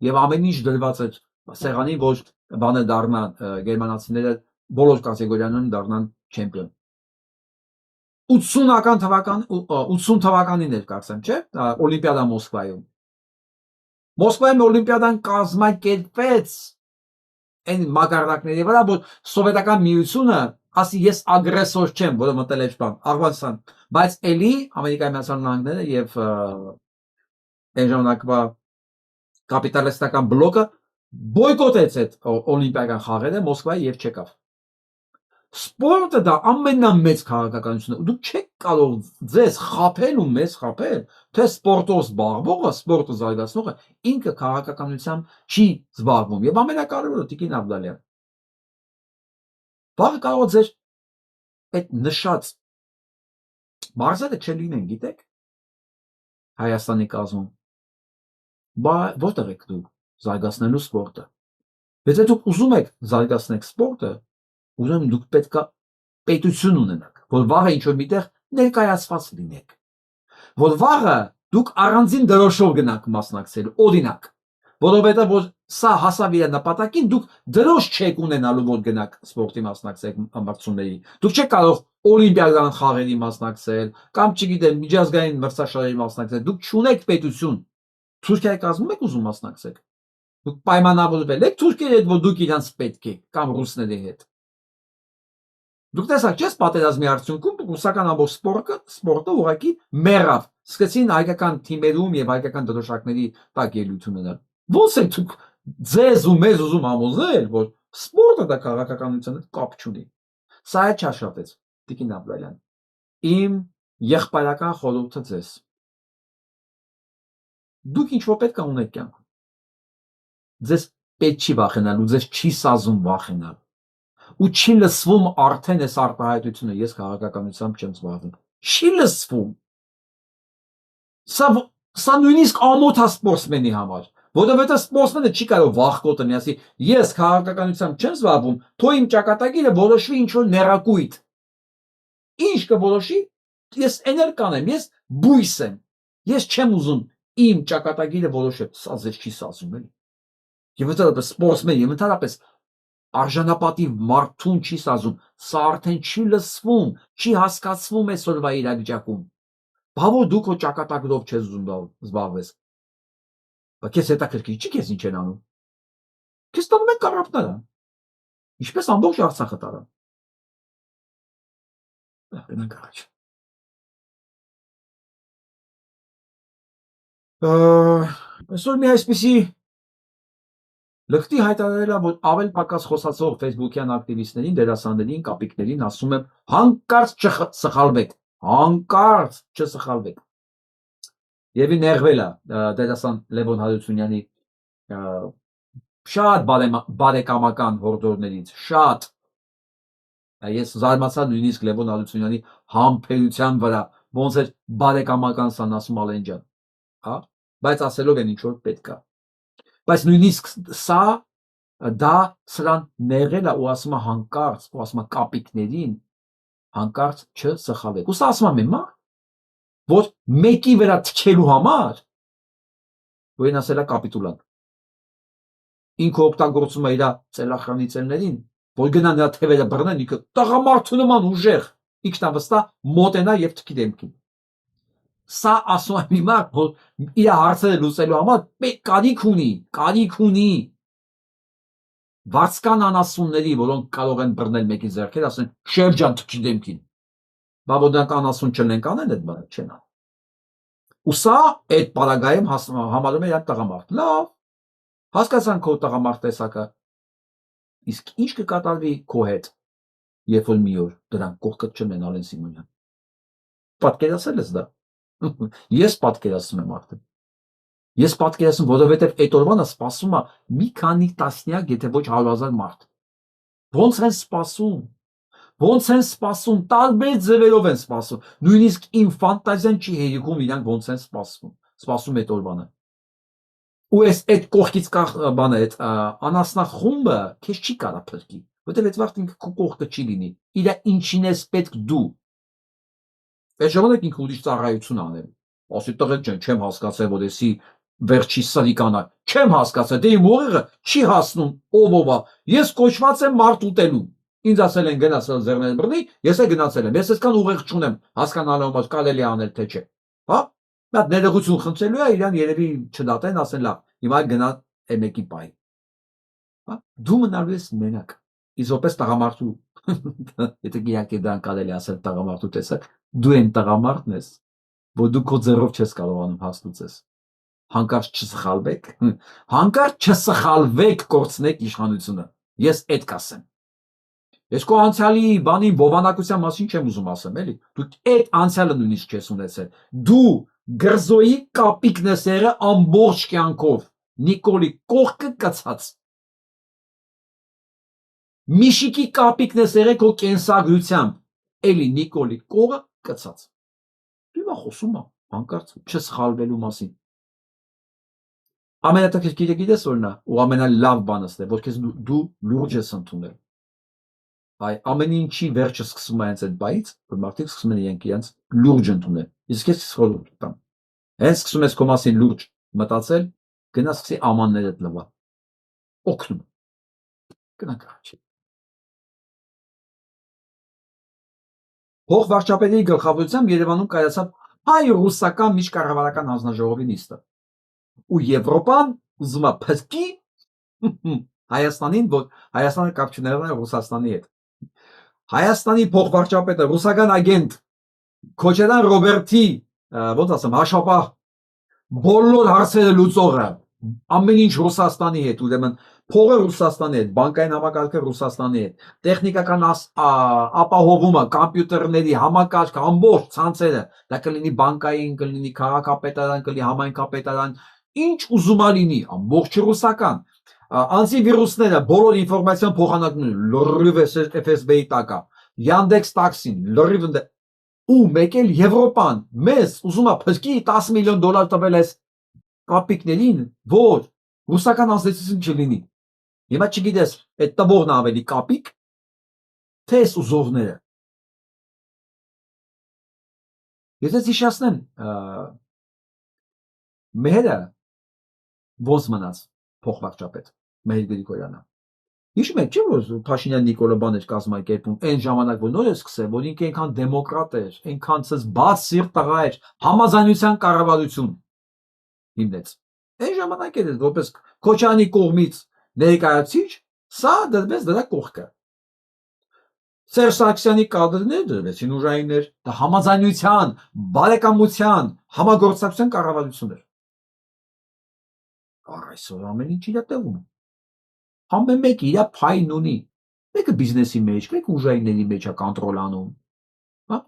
եւ ամեն ինչ դրված էր սեղանին, որ բանը դառնան գերմանացիները բոլոր կատեգորիաներում դառնան չեմպիոն 80 թվականին էր կարծեմ, չէ՞, օլիմպիադա Մոսկվայում օլիմպիադան կազմակերպվեց այն մակարդակների վրա, որ սովետական միությունը ասի ես ագրեսոր չեմ, որը մտել է բան, Աֆղանստան, բայց էլի Ամերիկայի Միացյալ Նահանգները եւ այն ժամանակվա կապիտալիստական բլոկը բոյկոտեց այդ օլիմպիական խաղերը Մոսկվայի եւ չեկավ։ Սպորտը դա ամենամեծ քաղաքականությունն է։ Դուք չեք կարող ձեզ խաբել ու մեզ խաբել, թե սպորտով զբաղվողը, սպորտը զարգացնողը ինքը քաղաքականությամբ չի զբաղվում։ Եվ ամենակարևորը Տիկին Աբդալյան։ Բաղ կարող ձեր այդ նշած մարզերը չլինեն, գիտեք, Հայաստանի կազմում։ Բա որտեղ եք դուք զարգացնելու սպորտը։ Եթե դուք ուզում եք զարգացնել սպորտը, ուրեմն դուք պետք է պետություն ունենաք, որ վաղը ինչ որ միտեղ ներկայացված լինեք, որ վաղը դուք առանձին դրոշով գնաք մասնակցել, օրինակ, որովհետև որ սա հասավ իր նպատակին, դուք դրոշ չեք ունենալու, որ գնաք սպորտի մասնակցեք մրցումների, դուք չեք կարող օլիմպիադական խաղերի մասնակցել, կամ չգիտեմ, միջազգային մրցաշարերի մասնակցել, դուք չունեք պետություն, Թուրքիայի կազմում եք ուզում մասնակցեք, դուք պայմանավորվել եք թուրքերի հետ, որ դուք իրանց պետք եք, կամ ռուսների հետ, դուք տեսաք չես պատերազմի արդյունքում ռուսական ամբողջ սպորտը ուղղակի մեռավ, սկսեցին հայկական թիմերում եւ հայկական դրոշակների տակ ելույթ ունենալ, ոնց է դուք ձեզ ու մեզ ուզում համոզել, որ սպորտը դա քաղաքականության հետ կապ չունի, սա է չաշատեց, Տիկին Աբդալյան, իմ եղբայրական խորհուրդը ձեզ, դուք ինչ-որ պետք է ունեք կյանքում, ձեզ պետք չի վախենալ ու ձեզ չի սազում վախենալ, ու չի լսվում արդեն այս արտահայտությունը, ես քաղաքականությամբ չեմ զբաղվում, չի լսվում, սա նույնիսկ ամոթ է սպորտսմենի համար, որովհետև սպորտսմենը չի կարող վախկոտ լինի, ասի, ես քաղաքականությամբ չեմ զբաղվում, թող իմ ճակատագիրը որոշվի ինչ-որ նեռակույտ, ինչ կորոշի, ես էնել կանեմ, ես բույս եմ, ես չեմ ուզում իմ ճակատագիրը որոշել, սա ձեզ չի սազում էլի, եւ ընդհանրապես սպորտսմեն եւ ընդհանրապես արժանապատիվ մարդուն չի սազում, սա արդեն չի լսվում, չի հասկացվում այսօրվա իրավիճակում, բա որ դու քո ճակատագրով չես ուզում զբաղվես, բայց քեզ հետաքրքիր չի քեզ ինչ են անում, քեզ տանում են կառապները, ինչպես ամբողջ Արցախը տարան, գնանք առաջ, այսօր մի այսպիսի լկտի հայտարարելա, որ ավել պակաս խոսացող ֆեյսբուքյան ակտիվիստներին, դերասաններին, կապիկներին ասում եմ հանկարծ չսխալվեք, եւ նեղվել է դերասան Լևոն Հարությունյանի շատ բարեկամական հորդորներից, շատ, ես զարմացա նույնիսկ Լևոն Հարությունյանի համբերության վրա, ոնց էր բարեկամական սան ասում Ալեն ջան, բայց ասելով են ինչ որ պետք է, բայց նույնիսկ սա դա սրան նեղել է ու ասում է հանկարծ, ու ասում է կապիկներին հանկարծ չսխալվեք, ու սա ասում եմ մա, որ մեկի վրա թքելու համար, ու են ասել է կապիտուլան, ինքը օգտագործում է իր ծելախանի ծելներին, որ գնա նրա թևերը բռնեն, ինքը տղամարդու նման ուժեղ, ինքնավստահ մոտենա եւ թքի դեմքին, սա ասում է մի մարդ, որ իր հարցերը լուծելու համար կարիք ունի, վարձկան անասունների, որոնք կարող են բռնել մեկի ձեռքերը, ասեն շերջան թքի դեմքին, բա որ դրանք անասուն չլենք անեն այդ բանը, չեն ան, ու սա այդ պարագայում համարում է իր տղամարդ, լավ, հասկացան քո տղամարդ տեսակը, իսկ ինչ կկատարվի քո հետ, երբ որ մի օր դրանք կողքդ չնեն Ալեն Սիմոնյան, պատկերացել ես դա, ես պատկերացնում եմ արդեն, ես պատկերացնում, որովհետև այդ օրվանը սպասում է մի քանի տասնյակ, եթե ոչ 100,000 մարդ, ոնց են սպասում, տարբեր ձևերով են սպասում, նույնիսկ իմ ֆանտազիան չի հերիքում իրանք ոնց են սպասում այդ օրվանը, ու այդ կողքից բանը, այդ անասնախումբը քեզ չի կարա փրկի, որտեղ այդ վաղտ ինքը քո կողքը չի լինի, իր ինչին ես պետք դու, այդ ժամանակ ինքը ուրիշ ծառայություն անել, ասի տղեկ ջան, չեմ հասկացել, որ էսի վերջի սրիկանա, չեմ հասկացել, դե իմ ուղեղը չի հասնում ով, ես կոչված եմ մարդ ուտելու, ինձ ասել են գնացել ձեռները բռնի, ես է գնացել եմ, ես այսքան ուղեղ չունեմ, հասկանալու համար կարելի անել թե չէ, հա, մի հատ ներողություն խնդրելու է, իրան երևի չդատեն, ասեն լավ, հիմա գնա մեկի պահի, դու մնալու ես մենակ, իսկ որպես տղամարդու, եթե իհարկե դրան կարելի ասել տղամարդու տեսակ, դու այն տղամարդն ես, որ դու քո ձեռով չես կարողանում հաստուցես, հանկարծ չսխալվեք կորցնեք իշխանությունը, ես այդ կասեմ, ես քո անցյալի բանին բովանդակության մասին չեմ ուզում ասեմ, էլի, դու այդ անցյալը նույնիսկ չես ունեցել, դու գրզոյի կապիկն ես եղել ամբողջ կյանքով, Նիկոլի կողքը կցած, Միշիկի կապիկն ես եղել քո կենսագրությամբ, էլի Նիկոլի կողը կցած, դու հիմա խոսում ես հանկարծ չսխալվելու մասին, ամենատքրքիրը գիտես որն է, ու ամենալավ բանս է, որ քեզ դու լուրջ ես ընդունել, Այ ամեն ինչի վերջը սկսում է հենց այդ բայից, որ մարդիկ սկսում են իրենց լուրջ ընդունել։ Իսկ ես խորհուրդ տամ։ Հենց սկսում ես քո մասին լուրջ մտածել, գնա սկսի ամաններդ լվա։ Օգնում։ Գնա կարճ։ Փող վարչապետի գլխավորությամբ Երևանում կայացավ հայ-ռուսական միջկառավարական հանձնաժողովի նիստը։ Ու Եվրոպան ուզում է փրկի Հայաստանին, որ Հայաստանը կապ չուներ Ռուսաստանի հետ։ Հայաստանի փոխվարչապետը ռուսական ագենտ Քոչարյան Ռոբերտի, ոնց ասեմ, հաշվապահ բոլոր հարցերը լուծողը, ամեն ինչ Ռուսաստանի հետ, ուրեմն փողը Ռուսաստանի հետ, բանկային համակարգը Ռուսաստանի հետ, տեխնիկական ապահովումը, կոմպյուտերների համակարգը, ամբողջ ցանցերը, դա կլինի բանկային, կլինի քաղաքապետարան, կլինի համայնքապետարան, ինչ ուզում լինի, ամբողջ ռուսական։ Անտիվիրուսները, բոլոր ինֆորմացիան փոխանակում լրիվ FSB-ի տակ է, Yandex Taxi-ն, լրիվ ու մեկ էլ Եվրոպան մեզ ուզում է փրկի $10 միլիոն տվել այս կապիկներին, որ ռուսական ազդեցություն չլինի։ Հիմա չգիտես, այդ տվողն ավելի կապիկ, թե այս ուզողները։ Եթե զիշացնեմ, մերը ոնց մնաց փոխվարչապետ Մհեր Գրիգորյանը։ Հիշում եք, չէ՞ որ Փաշինյան Նիկոլը բան էր կազմակերպում այն ժամանակ, որ նոր է սկսել, որ ինքը այնքան դեմոկրատ էր, այնքան ցած բաց սիրտ տղա էր, համազանության կառավարություն հիմնեց։ Այն ժամանակ էր որպես Քոչարյանի կողմից ներկայացիչ, սա դրվեց դրա կողքը։ Սերժ Սարգսյանի կադրներ դրվեցին ուժայիններ, դա համազանության, բարեկամության, համագործակցության կառավարություն էր։ Այսօր ամեն ինչ իր տեղում է։ Ամեն մեկը իր փայն ունի։ Մեկը բիզնեսի մեջ, մեկը ուժայինների մեջ է կոնտրոլ անում։ Հա։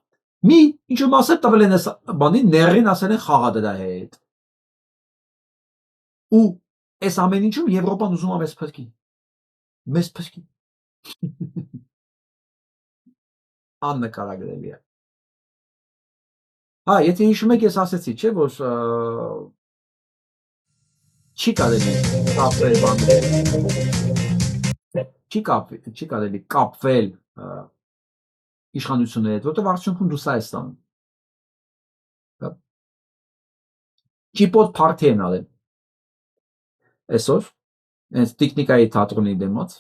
Մի ինչ մասը տվել են այս բանի ներին ասել են խաղա դրա հետ։ Ու այս ամեն ինչում Եվրոպան ուզում է մեզ փրկի։ Մեզ փրկի։ Աննկարագրելի է։ Հա, եթե հիշում եք, ես ասացի, չէ՞ որ չի կարելի կապվել բաներ։ Չի կարելի կապվել իշխանությունների հետ, որտեղ արդյունքում դու սա ես ստանում։ Ճիպոտ փարթի են արել։ Այսօր այս տեխնիկայի թատրոնի դեմաց,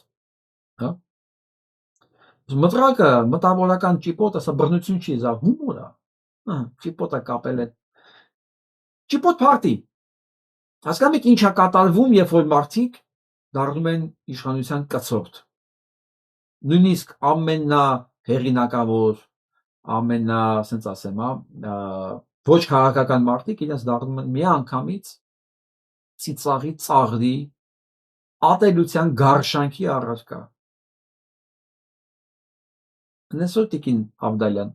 հա։ Մտրակը մտավորական ճիպոտ, ասա բռնություն չի, զա հումոր է։ Ճիպոտը կապել է։ Ճիպոտ փարթի։ Հասկանում եք ինչա կատարվում, երբ որ մարդիկ դառնում են իշխանության կցորդ։ Նույնիսկ ամենահեղինակավոր, ասենց ասեմ, ոչ քաղաքական մարդիկ իրենց դառնում են միանգամից ծիծաղի, ծաղրի, ատելության, գարշանքի առարկա։ Նեսօր Տիկին Ավդալյան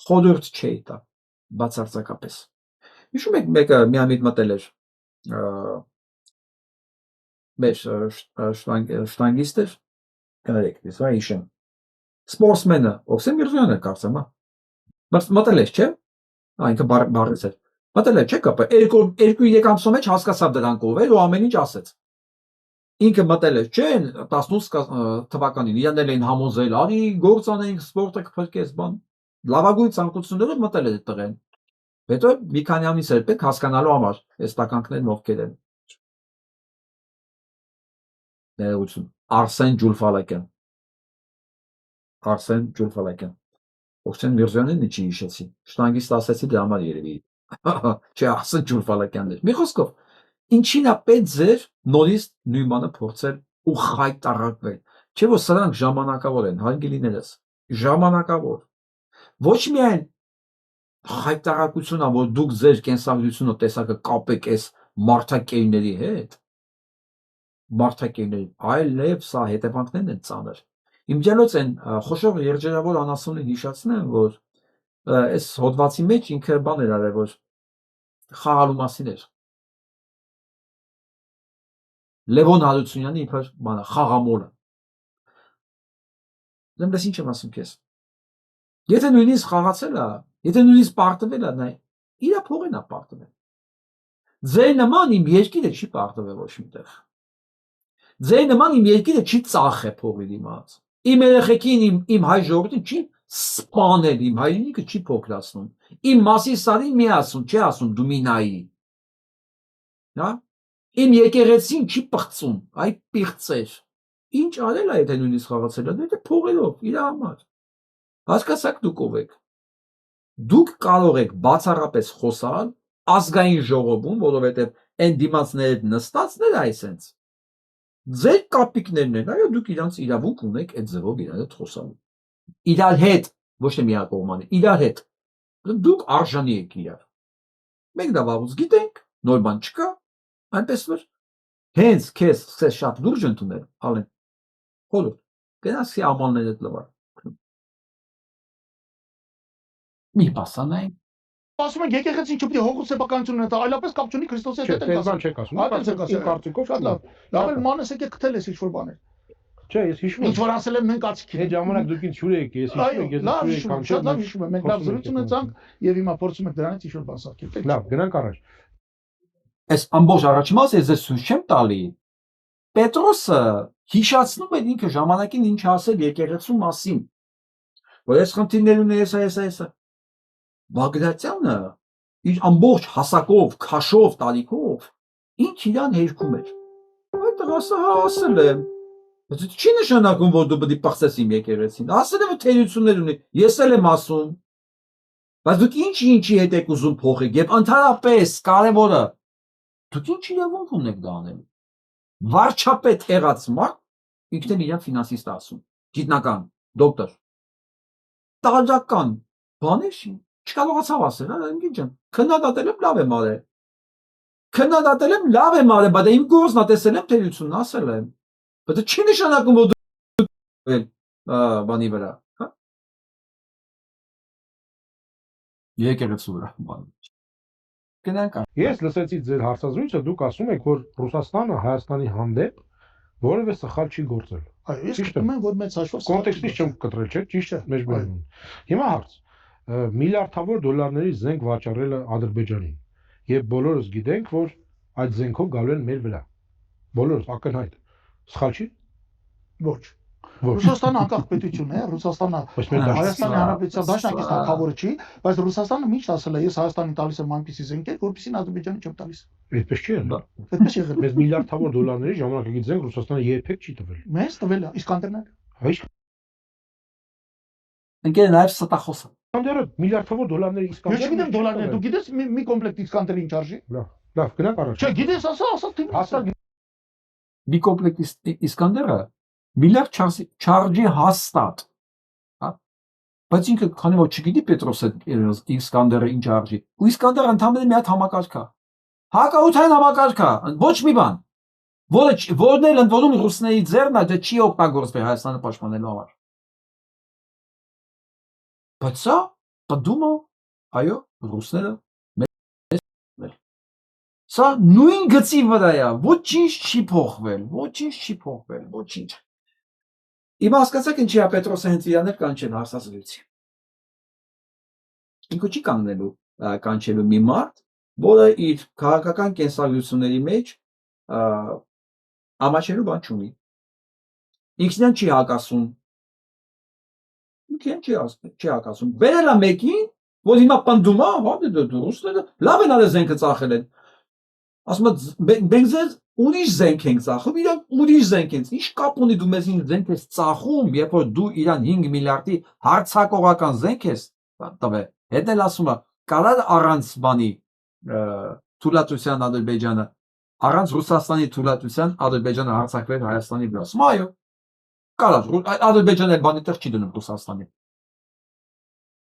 խորհուրդ չէի տա, բացարձակապես։ Հիշում եք մեկը միամիտ մտել էր մեր շտանգիստ էր, կներեք, ես վայ հիշեմ, սպորտսմենը, Օքսեն Միրզոյանը կարծեմ, մտել էր, չէ՞, ինքը բարից էր, մտել էր, չէ՞ կապը, 2-3 ամսո մեջ հասկացավ դրանք ով էր ու ամեն ինչ ասեց։ Ինքը մտել էր, չէ՞, 18 թվականին, իրան էլ էին համոզել, արի գործ անենք, սպորտը կփրկես, բան, լավագույն ցանկություններով մտել էր տղեն։ Հետո մի քանի ամիս էր պետք հասկանալու համար այս տականքներն ովքեր են։ Ներողություն, Արսեն Ջուլֆալակյան։ Օքսեն Միրզոյանին ինչի հիշեցի։ Շտանգիստ ասեցի դրա համար երևի։ Չէ, Արսեն Ջուլֆալակյանն էր։ Մի խոսքով, ինչին է պետք ձեր նորից նույնանը փորձել ու խայտարակվել։ Չէ՞ որ սրանք ժամանակավոր են, հարգելիներս, ժամանակավոր։ Ոչ միայն խայտարակությունն է, որ դուք ձեր կենսագրությունը տեսակը կապեք այս մարդակերների հետ, այլև սա հետևանքներն են ծանր։ Իմջալոց են խոշոր երջերավոր անասունին հիշացնեմ, որ այս հոդվածի մեջ ինքը բան էր արել, որ խաղալու մասին էր։ Լևոն Հարությունյանի իբր բանը խաղամոլը։ Դες ինչ եմ ասում քեզ։ Եթե նույնիսկ խաղացել է, եթե նույնիսկ պարտվել է, նա իր փողին է պարտվել։ Ձեր նման իմ երկիրը չի պարտվել ոչ միտեղ։ Ձեր նման իմ երկիրը չի ծախ է փողի դիմաց։ Իմ երեխեքին իմ հայ ժողովրդին չի սպանել, իմ հայրենիքը չի փոքրացնում։ Իմ մասի սարին մի ասում, չի ասում դու մի նայի։ Հա? Իմ եկեղեցին չի պղծում, այ պիղծեր։ Ինչ արել է եթե նույնիսկ խաղացել է, դա փողելով իր համար։ Հասկացաք դուք ով եք։ Դուք կարող եք բացառապես խոսալ ազգային ժողովում, որովհետև այն դիմացները նստածներ այսենց։ Ձեր կապիկներն են, այո, դուք իրանց իրավունք ունեք այդ ձևով իրար հետ խոսալու։ Իրար հետ, ոչ թե միակողմանի, իրար հետ։ Դուք արժանի եք իրար։ Մենք դա վաղուց գիտենք, նոր բան չկա, այնպես որ հենց քեզ սկսես շատ լուրջ ընդունել, ալեն։ Խորհուրդ, գնացի ամաններդ լվար։ Մի բասանային։ Ասում են եկեղեցին չպետք է հողու սեփականություն ունենա, այլապես կապ չունի Քրիստոսի հետ Չէ, բան չեք ասում։ Իմ կարծիքով շատ լավ։ Լավ էլ մանես եկեք քթել ես ինչ-որ բաներ։ Չէ, ես հիշում եմ։ Ինչ որ ասել եմ մենք ացիք։ Այդ ժամանակ դուք ինձ հյուր եք, ես հիշում եմ, ես լավ հյուր եք հիշում եմ, շատ լավ հիշում եմ։ Մենք լավ զրույց ունեցանք եւ հիմա փորձում ենք դրանից ինչ-որ բան սարքել։ Լավ, գնանք առաջ։ Այս ամբողջ առաջի մասը ես ձեզ ցույց չեմ տալի։ Պետրոսը հիշացնում էր ինքը ժամանակին ինչ ասել եկեղեցու մասին։ Որ այս խնդիրներ ունի էսա։ Բագրատյանը իր ամբողջ հասակով, քաշով, տարիքով ինչ իրան հերքում էր։ Այդ տղասը ասել է։ Բայց չի նշանակում, որ դու պետք է պղծես իմ եկեղեցին։ Ասել է որ թերություններ ունի։ Ես էլ եմ ասում։ Բայց դուք ինչի հետ եք ուզում փոխեք եւ ընդհանրապես կարևորը դուք ինչ իրավունք ունեք դա անել։ Վարչապետ եղած մարդ ինքն իրան ֆինանսիստ ասում, գիտնական, դոկտոր։ Տարական բաներ չի, չկարողացավ ասել, հա, ինքն ջան։ Քննադատել եմ լավ եմ արել։ Քննադատել եմ լավ եմ արել, բայց իմ գործն ա տեսել եմ թերությունն ասել եմ։ Բայց դա չի նշանակում որ դու բանի վրա, հա։ Եկեղեցու վրա բան։ Գնանք։ Ես լսեցի ձեր հարցազրույցը, դուք ասում եք, որ Ռուսաստանը Հայաստանի հանդեպ որևէ սխալ չի գործել։ Այո, ես գիտեմ որ մեծ հաշվով Կոնտեքստից չեմ կտրել, չէ՞, ճիշտ է, մեջ բերում։ Հիմա հարց. միլիարդավոր դոլարների զենք վաճառելը Ադրբեջանին։ Եվ բոլորս գիտենք, որ այդ զենքով գալու են մեր վրա։ Բոլորս ակնհայտ։ Սխալ չի։ Ոչ։ Ռուսաստանը անկախ պետություն է, Ռուսաստանը Հայաստանի Հանրապետության դաշնակից թագավորը չի, բայց Ռուսաստանը միշտ ասել է, ես Հայաստանին տալիս եմ այնպիսի զենքեր, որպեսզի Ադրբեջանին չեմ տալիս։ Այդպես չի եղել։ Այդպես եղել։ Մեզ միլիարդավոր դոլարների ժամանակակից զենք Ռուսաստանը երբեք չի տվել։ Մեզ տվել է Իսկանդերներ։ Հայ Ընկեր նաև ստախոսը։ Իսկանդերը միլիարդավոր դոլարների Իսկանդեր։ Ես չգիտեմ դոլարներ, դու գիտես մի կոմպլեկտ Իսկանդերի ինչ արժի։ Լավ, գնանք առաջ։ Չէ, գիտես, ասա, Հաստատ Մի կոմպլեկտ Իսկանդերը միլիարդ չարժի հաստատ։ Հա։ Բայց ինքը քանի որ չգիտի Պետրոսը Իսկանդերը ինչ արժի։ Ու Իսկանդերը ընդհանրապես մի հատ համակարգ է։ Հակաօթային համակարգ է, ոչ մի բան։ Որն էլ ընդ որում ռուսների ձեռն է, դա չի օգտագործվել Հայաստանը պաշտպանելու համար։ Բայց սա պատումը, այո, ռուսները սա նույն գծի վրա է, ոչինչ չի փոխվել, ոչինչ։ Հիմա հասկացաք ինչի է Պետրոսը հենց իրաներ կանչել հարցազրույցի։ Ինքը չի կանչելու մի մարդ, որը իր քաղաքական կենսագրությունների մեջ ամաչելու բան չունի։ Ինքնին չի հակասում։ Բերել է մեկին, որ հիմա պնդում է, հա, ռուսները լավ են արել զենքը ծախել են։ Ասում է մենք ձեզ ուրիշ զենք ենք ծախում, իրանք ուրիշ զենք են։ Ինչ կապ ունի դու մեզ զենք ես ծախում, երբ որ դու իրան 5 միլիարդի հարձակողական զենք ես տվել։ Հետո էլ ասում է կարա առանց բանի թույլատվության Ադրբեջանը, առանց Ռուսաստանի թույլատվության Ադրբեջանը հարձակվել Հայաստանի վրա։ Ասում այո։ Կարա Ադրբեջանը բանի տեղ չի դնում Ռուսաստանին։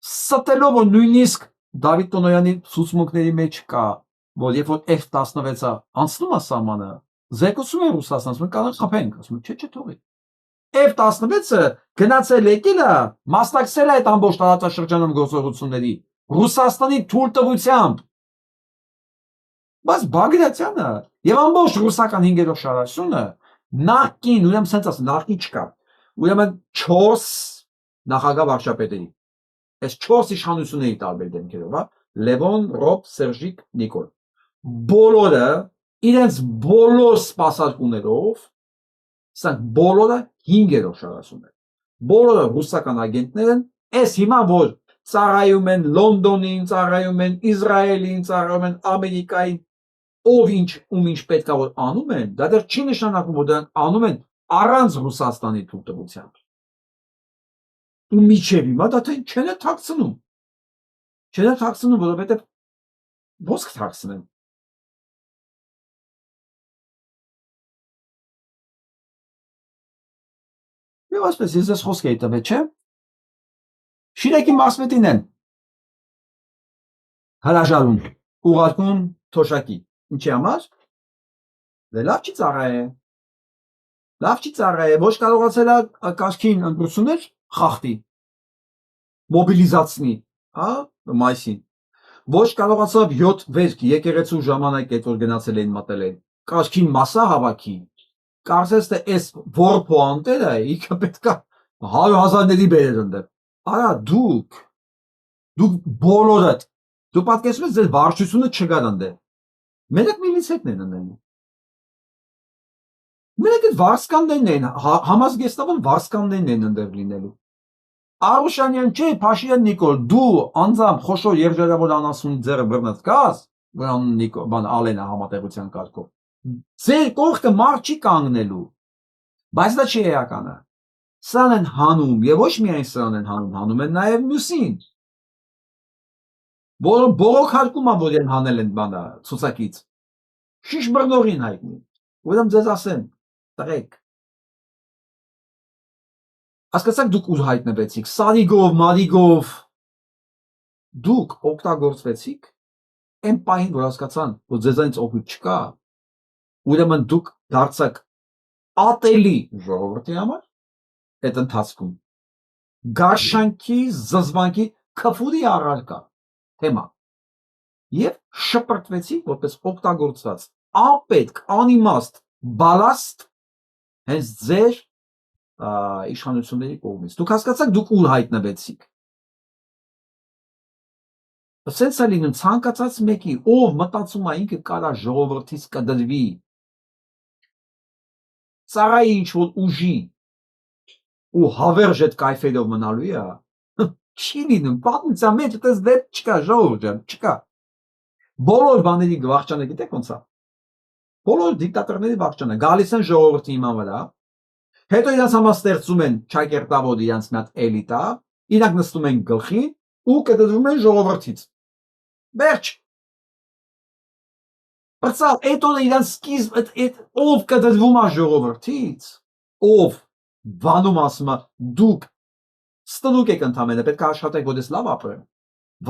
Ստելով որ նույնիսկ Դավիթ Տոնոյանի ցուցմունքների մեջ կա, որ երբ որ F-16-ը անցնում է սահմանը, զեկուցում է Ռուսաստանը, ասում են կարող խփենք, ասում են չէ, թողի։ F-16-ը գնացել եկել է, մասնակցել է այդ ամբողջ տարածաշրջանում գործողությունների Ռուսաստանի թույլտվությամբ։ Բայց Բագրատյանը եւ ամբողջ ռուսական 5-րդ շարաշությունը նախքին, ուրեմն sense ասում, նախքին չկա։ Ուրեմն 4 նախագահ վարչապետերի։ Այս 4 իշխանությունների տարբեր դեմքերով, հա, Լևոն, Ռոբ, Սերժիկ, Նիկոլ։ Բոլորը իրենց բոլոր սպասարկումներով, սրանք բոլորը 5-րդ շարաշուն են։ Բոլորը ռուսական ագենտներ են, այս հիմա որ ծառայում են Լոնդոնին, ծառայում են Իսրայելին, ծառայում են Ամերիկային, ով ինչ ում ինչ պետքա որ անում են, դա դեռ չի նշանակում, որ դրանք անում են առանց Ռուսաստանի թույլտվության։ Ու միջև հիմա դա թե չեն թաքցնում։ Չեն թաքցնում, որովհետև ո՞ց կթաքցնեն։ Եվ այսպես ես ես խոսք էի տվել, չէ՞։ Շիրեկի մասմետին են հրաժարում, ուղարկում թոշակի։ Ինչի համար։ Դե լավ չի ծառայե։ Լավ չի ծառայե, ոչ կարողացել է կաշքին ընտրություններ խախտի։ Մոբիլիզացնի, հա, մայիսին։ Ոչ կարողացավ 7 վերք եկեղեցու ժամանակ այդ որ գնացել էին մտել են։ Կաշքին մասա հավաքի։ Կարծես թե այս որփո անտերը ինքը պետքա 100,000-ների բերել ընդեր։ Արա դուք բոլորդ դու պատկերացնում ես ձեր վարչությունը չկար ընդեր։ Մենակ միլիցիաներն են անում։ Մենակ այդ վարսկաններն են, համազգեստավոր վարսկաններն են ընդեր լինելու։ Արուշանյան չէ, Փաշինյան Նիկոլ, դու անձամբ խոշոր երժերավոր անասունի ձեռը բռնած կաս, բան Նիկոլ, բան Ալենա համատեղության կարգով։ Ձեր կողքը մարդ չի կանգնելու։ Բայց դա չի էականը։ Սրան են հանում, եւ ոչ միայն սրան են հանում են նաեւ մյուսին։ Բողոքարկում որ են հանել են բանը ցուցակից։ Շիշ բռնողին հայտնի։ Ուրեմն ձեզ ասեմ, տղեկ։ Հասկացաք դուք ուր հայտնվեցիք, Սարիգով, Մարիգով։ Դուք օգտագործվեցիք այն պահին, որ հասկացան, որ ձեզանից օգուտ չկա, ուրեմն դուք դարձաք ատելի ժողովրդի համար այդ ընթացքում գարշանքի, զզվանքի, քֆուրի առարկա թեմա եւ շպրտվեցիք որպես օգտագործված անպետք, անիմաստ, բալաստ հենց ձեր իշխանությունների կողմից։ Դուք հասկացաք դուք ուր հայտնվեցիք։ Սենց է լինում ցանկացած մեկի, ով մտածում է ինքը կարա ժողովրդից կդրվի, ծառայի ինչ-որ ուժի ու հավերժ այդ կայֆերով մնալու է, չի լինում, պատմության մեջ այդպես դեպք չկա, ժողովուրդ ջան, չկա։ Բոլոր բաների վախճանը գիտեք ոնց է։ Բոլոր դիկտատորների վախճանը գալիս են ժողովրդի իման վրա, հետո իրանց համար ստեղծում են ճակերտավոր իրանց մի հատ էլիտա, իրանք նստում են գլխին ու կդրվում են ժողովրդից։ Վերջ։ Բացալ, այդ օրը իրանց սկիզբ ով կդրվում է ժողովրդից, ով վանում ասում է դուք ստրուկ եք ընդամենը, պետք է աշխատեք, որ ես լավ ապրեմ։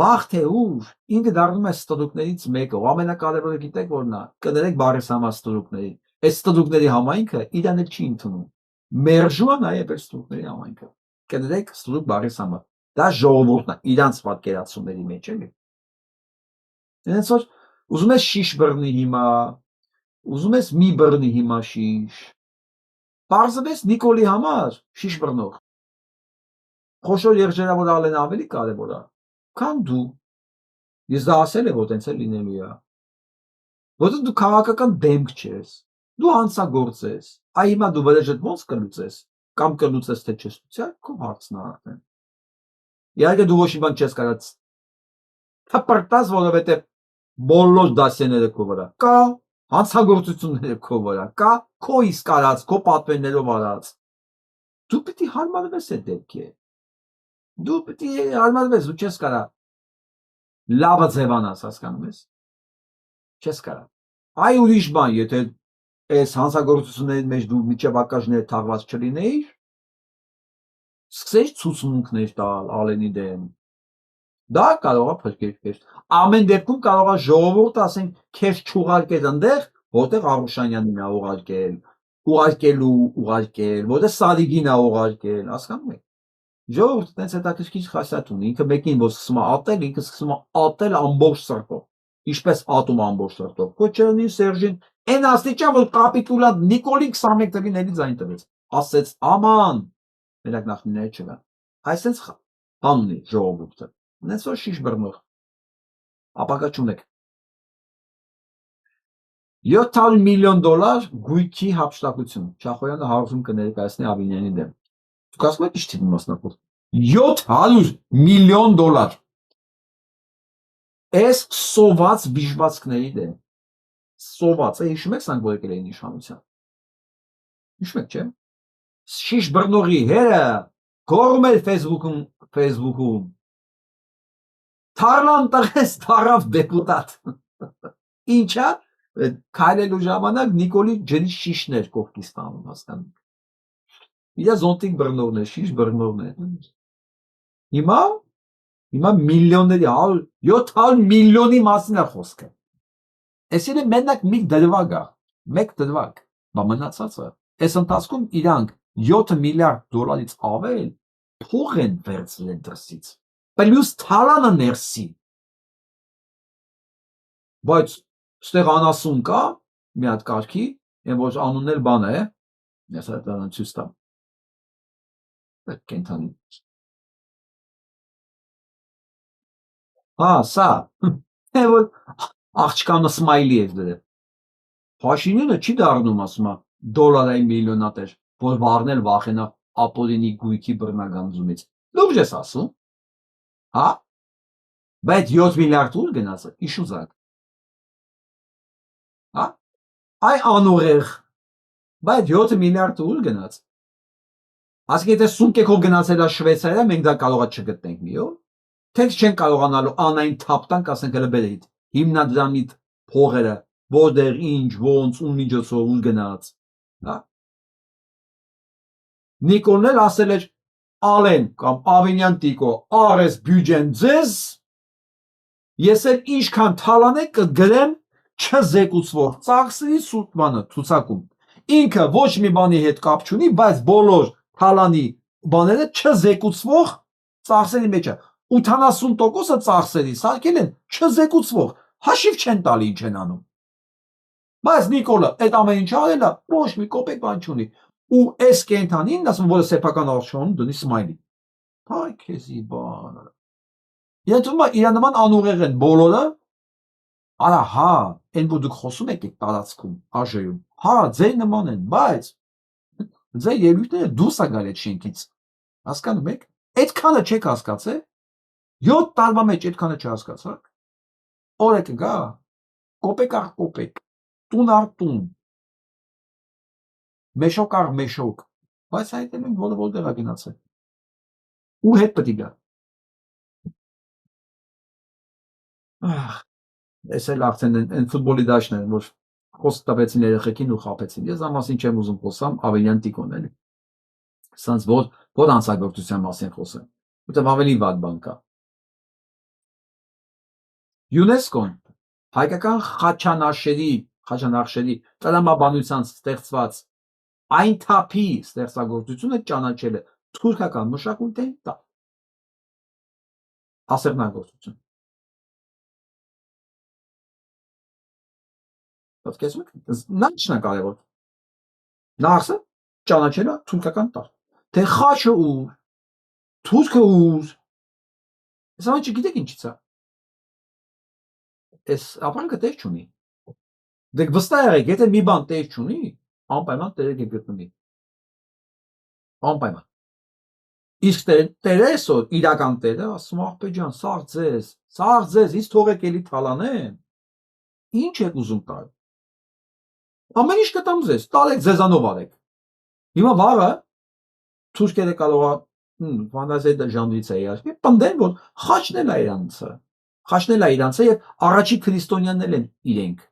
Վաղ թե ուշ ինքը դառնում է ստրուկներից մեկը, ու ամենակարևորը գիտեք որն է, կներեք բարես համար ստրուկների։ Այս ստրուկների համայնքը իրան էլ չի ընդունում։ Մերժում է նաև այս ստրուկների համայնքը։ Կներեք ստրուկ բարես համար։ Դա ժողովուրդն է, իրանց պատկերացումների մեջ էլի։ Այնց որ ուզում ես շիշ բռնի հիմա, ուզում ես մի բռնի հիմա շիշ։ Պարզվեց Նիկոլի համար շիշ բռնող։ Խոշոր երժերավոր ալեն ավելի կարևոր է, քան դու։ Ես դա ասել եմ, որ տենց է լինելու է։ Որտեղ դու քաղաքական դեմք չես, դու հանցագործ ես։ Այ հիմա դու վրեժդ ոնց կլուծես, կամ կլուծես թե չես լուծել, քո հարցն է արդեն։ Իհարկե դու ոչ մի բան չես կարող թփրտած, որովհետև բոլոր դասեները քո վրա կա, հանցագործությունները քո վրա կա, քո իսկ արած, քո պատվերներով արած։ Դու պիտի հարմարվես այդ դեպքի հետ։ Դու պիտի հարմարվես, դու չես կարա լավը ձևանաս, հասկանում ես։ Չես կարա։ Այ ուրիշ բան, եթե այս հանցագործությունների մեջ դու միջև ակաժները թաղված չլինեիր, սկսեիր ցուցմունքներ տալ Ալենի դեմ։ Դա կարող է փրկել։ Ամեն դեպքում կարող է ժողովուրդը ասենք քեզ չուղարկել այնտեղ, որտեղ Արուշանյանին է ուղարկել, ուղարկել, որտեղ Սարիգին է ուղարկել, հասկանում եք։ Ժողովուրդը տենց հետաքրքիր խասյաթ ունի, ինքը մեկին որ սկսում է ատել, ինքը սկսում է ատել ամբողջ սրտով, ինչպես ատում ամբողջ սրտով։ Քոչերնի Սերժին այն աստիճան որ կապիտուլանտ Նիկոլին 21 թվականին ձայն տվեց, ասեց աման, մենակ նախնիները չկան։ Այսպես բան ունի ժողովուրդը, ունես որ շիշ բռնող, ապակա չունեք։ $700 միլիոն գույքի հափշտակություն, Չախոյանը հարցում կներկայացնի Ավինյանի դեմ։ Կասում եք ինչ թիվի մասնակցել։ 700 միլիոն դոլար։ Այս սոված բիժվածքների դեմ։ Սոված, հիշում եք սրանք որ եկել էին իշխանության։ Հիշում եք, չէ՞։ Շիշ բռնողի հերը գոռում էր Facebook-ում։ Թարլան տղես դարավ դեպուտատ։ Ինչա քայլելու ժամանակ Նիկոլի ջրի շիշներ կողքի ստանում հասկանում։ Իրա զոնտիկ բռնողներ, շիշ բռնողներ։ Հիմա միլիոնների 700 միլիոնի մասին է խոսքը։ Այսինքն մենակ մի դրվագ է, մեկ դրվագ, բա մնացածը։ Այս ընթացքում իրանք 7 միլիարդ դոլարից ավել փող են վերցրել դրսից։ Պլյուս թալանը ներսի։ Բայց ստեղ անասուն կա, մի հատ կարգի, այն որ անունն էլ բան է, ես դա ցույց տամ։ Կենթանի։ Սա։ Որ աղջկանը սմայլի է դրել։ Փաշինյանը չի դառնում, ասում է, դոլարային միլիոնատեր, որ վառնել վախենա ապօրինի գույքի բռնագանձումից։ Լուրջ ես ասում։ Հա։ Բայց 7 միլիարդ ուր գնաց, իշուզակ։ Հա։ Այ անուղեղ։ Բայց 7 միլիարդ ուր գնաց։ Ասկի եթե սունկեքով գնացել է Շվեյցարիա, մենք դա կարողա չգտնենք մի օր։ Թեքս չեն կարողանալու անային թափտանք ասենք հələ բերեիդ հիմնադրամի փողերը որտեղ ինչ ոնց ու միջոցով ուր գնաց հա Նիկոլն էլ ասել էր Ալեն կամ Ավենյան Տիկո արես բյուջեն ձեզ ես էլ ինչքան թալանեք կգրեմ չզեկուցվող ծախսերի սուտմանը ցուցակում ինքը ոչ մի բանի հետ կապ չունի բայց բոլոր թալանի բաները չզեկուցվող ծախսերի մեջ է 80%-ը ծախսերի սարքել են չզեկուցվող, հաշիվ չեն տալի ինչ են անում։ Բայց Նիկոլը այդ ամեն ինչ արել է, ոչ մի կոպեկ բան չունի։ Ու այս կենթանին, ասում որը սեփական արժանանում դնի սմայլի։ Հայ քեզի բան։ Եթում է իր նման անուղեղ են բոլորը։ Արա հա, այն որ դուք խոսում եք այդ տարածքում, ԱԺ-ում։ Հա, ձեր նման են, բայց ձեր ելույթները դուրս է գալ այդ շենքից։ Հասկանում եք։ Այդքանը չեք հասկացել։ 7 տարվա մեջ այդքանը չհասկացաք։ Օրը կգա, կոպեկ առ կոպեկ, տուն առ տուն, մեշոկ առ մեշոկ, բայց հայտել ենք որը որտեղ է գնացել։ Ու հետ պետք է գա։ Այս էլ արդեն այն ֆուտբոլի դաշտն է, որ խոսք տվեցին երեխեքին ու խաբեցին։ Ես ամասին չեմ ուզում խոսամ Ավենյան Տիկոն էլի։ Սանց որ անցագործության մասին խոսեմ, որտեղ ավելի վատ բան կա։ ՅՈՒՆԵՍԿՕ-ն հայկական խաչանախշերի տրամաբանությամբ ստեղծված այն թափի ստեղծագործությունը ճանաչել է թուրքական մշակույթի տակ։ Ասեղնագործություն։ Պատկերացնում եք, նա կարևոր։ Նախսը ճանաչել է թուրքական տակ։ Թե խաչը ուր, թուրքը ուր։ Այս ամենը չգիտեք ինչից է։ Այս ապրանքը տեղ չունի։ Դեք վստահ եղեք, եթե մի բան տեղ չունի, անպայման տեղ է գտնվի։ Անպայման։ Իսկ տերը այսօր իրական տերը ասում աղբե ջան, սաղ ձեզ, ինձ թողեք էլի թալանեմ։ Ինչ եք ուզում տալ։ Ամեն ինչ կտամ ձեզ, տալեք ձեզանով արեք։ Հիմա վաղը թուրքերը կարող է ֆանտազիա ժանրից է իհարկե, պնդեն որ խաչն էլ է իրանցը։ Խաչն էլ է իրանցը եւ առաջի քրիստոնյաներն են իրենք։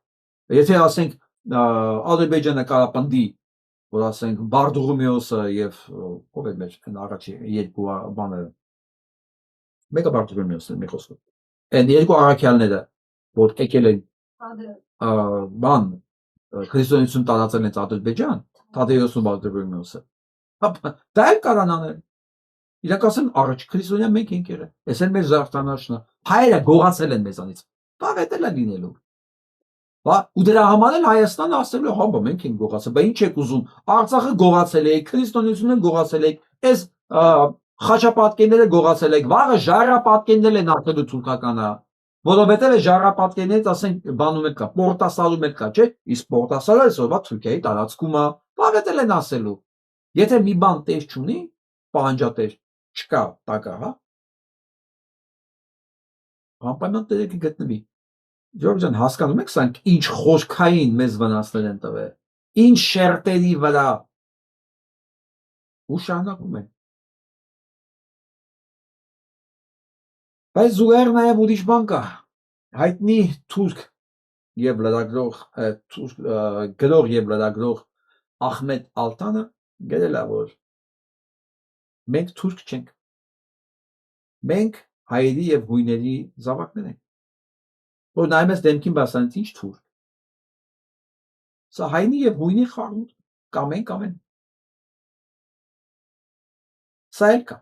Եթե ասենք Ադրբեջանը կարա պնդի, որ ասենք Բարդուղիմեոսը եւ ով է մեր առաջի երկու բանը։ Մեկը Բարդուղիմեոսն է մի խոսքով։ Այն երկու առաքյալները, որ եկել են բան քրիստոնեություն տարածել են Ադրբեջան, Թադեոսն ու Բարդուղիմեոսը։ Դա էլ կարան անել։ Իրենք ասեն առաջ քրիստոնյա մենք ենք եղել։ Այս էլ մեր զարթանաշնը։ Հայերը գողացել են մեզանից։ Բաղետել է լինելու։ Բա ու դրա համար էլ Հայաստանը ասելու հա բա մենք ենք գողացել։ Բա ինչ եք ուզում։ Արցախը գողացել եք, քրիստոնեությունը գողացել եք, այս խաչապատկերները գողացել եք, վաղը ժայռապատկերներ են ասելու թուրքականը։ Որովհետև է ժայռապատկերներից ասենք բանում էլ կա, Պորտասալում էլ կա, չէ՞։ Իսկ Պորտասալը այսօրվա Թուրքիայի տարածքում է։ Բաղետել են ասելու։ Եթե մի բան տեղ չունի, պահանջատեր չկա տակա, հա։ Անպայման տերը կգտնվի։ Ժորժ ջան, հասկանում եք սա ինչ խոշքային մեզ վնասներ են տվել, ինչ շերտերի վրա ու շարունակում են։ Բայց զուգահեռ նաև ուրիշ բան կա, հայտնի թուրք եւ լրագրող գրող եւ լրագրող Ահմեդ Ալտանը գրել է, որ մենք թուրք չենք, մենք հայերի եւ հույների զավակներ ենք, որ նայում ես դեմքին բասանից ինչ թուրք, սա հայնի եւ հույնի խառնուրդ կամեն, սա էլ կա,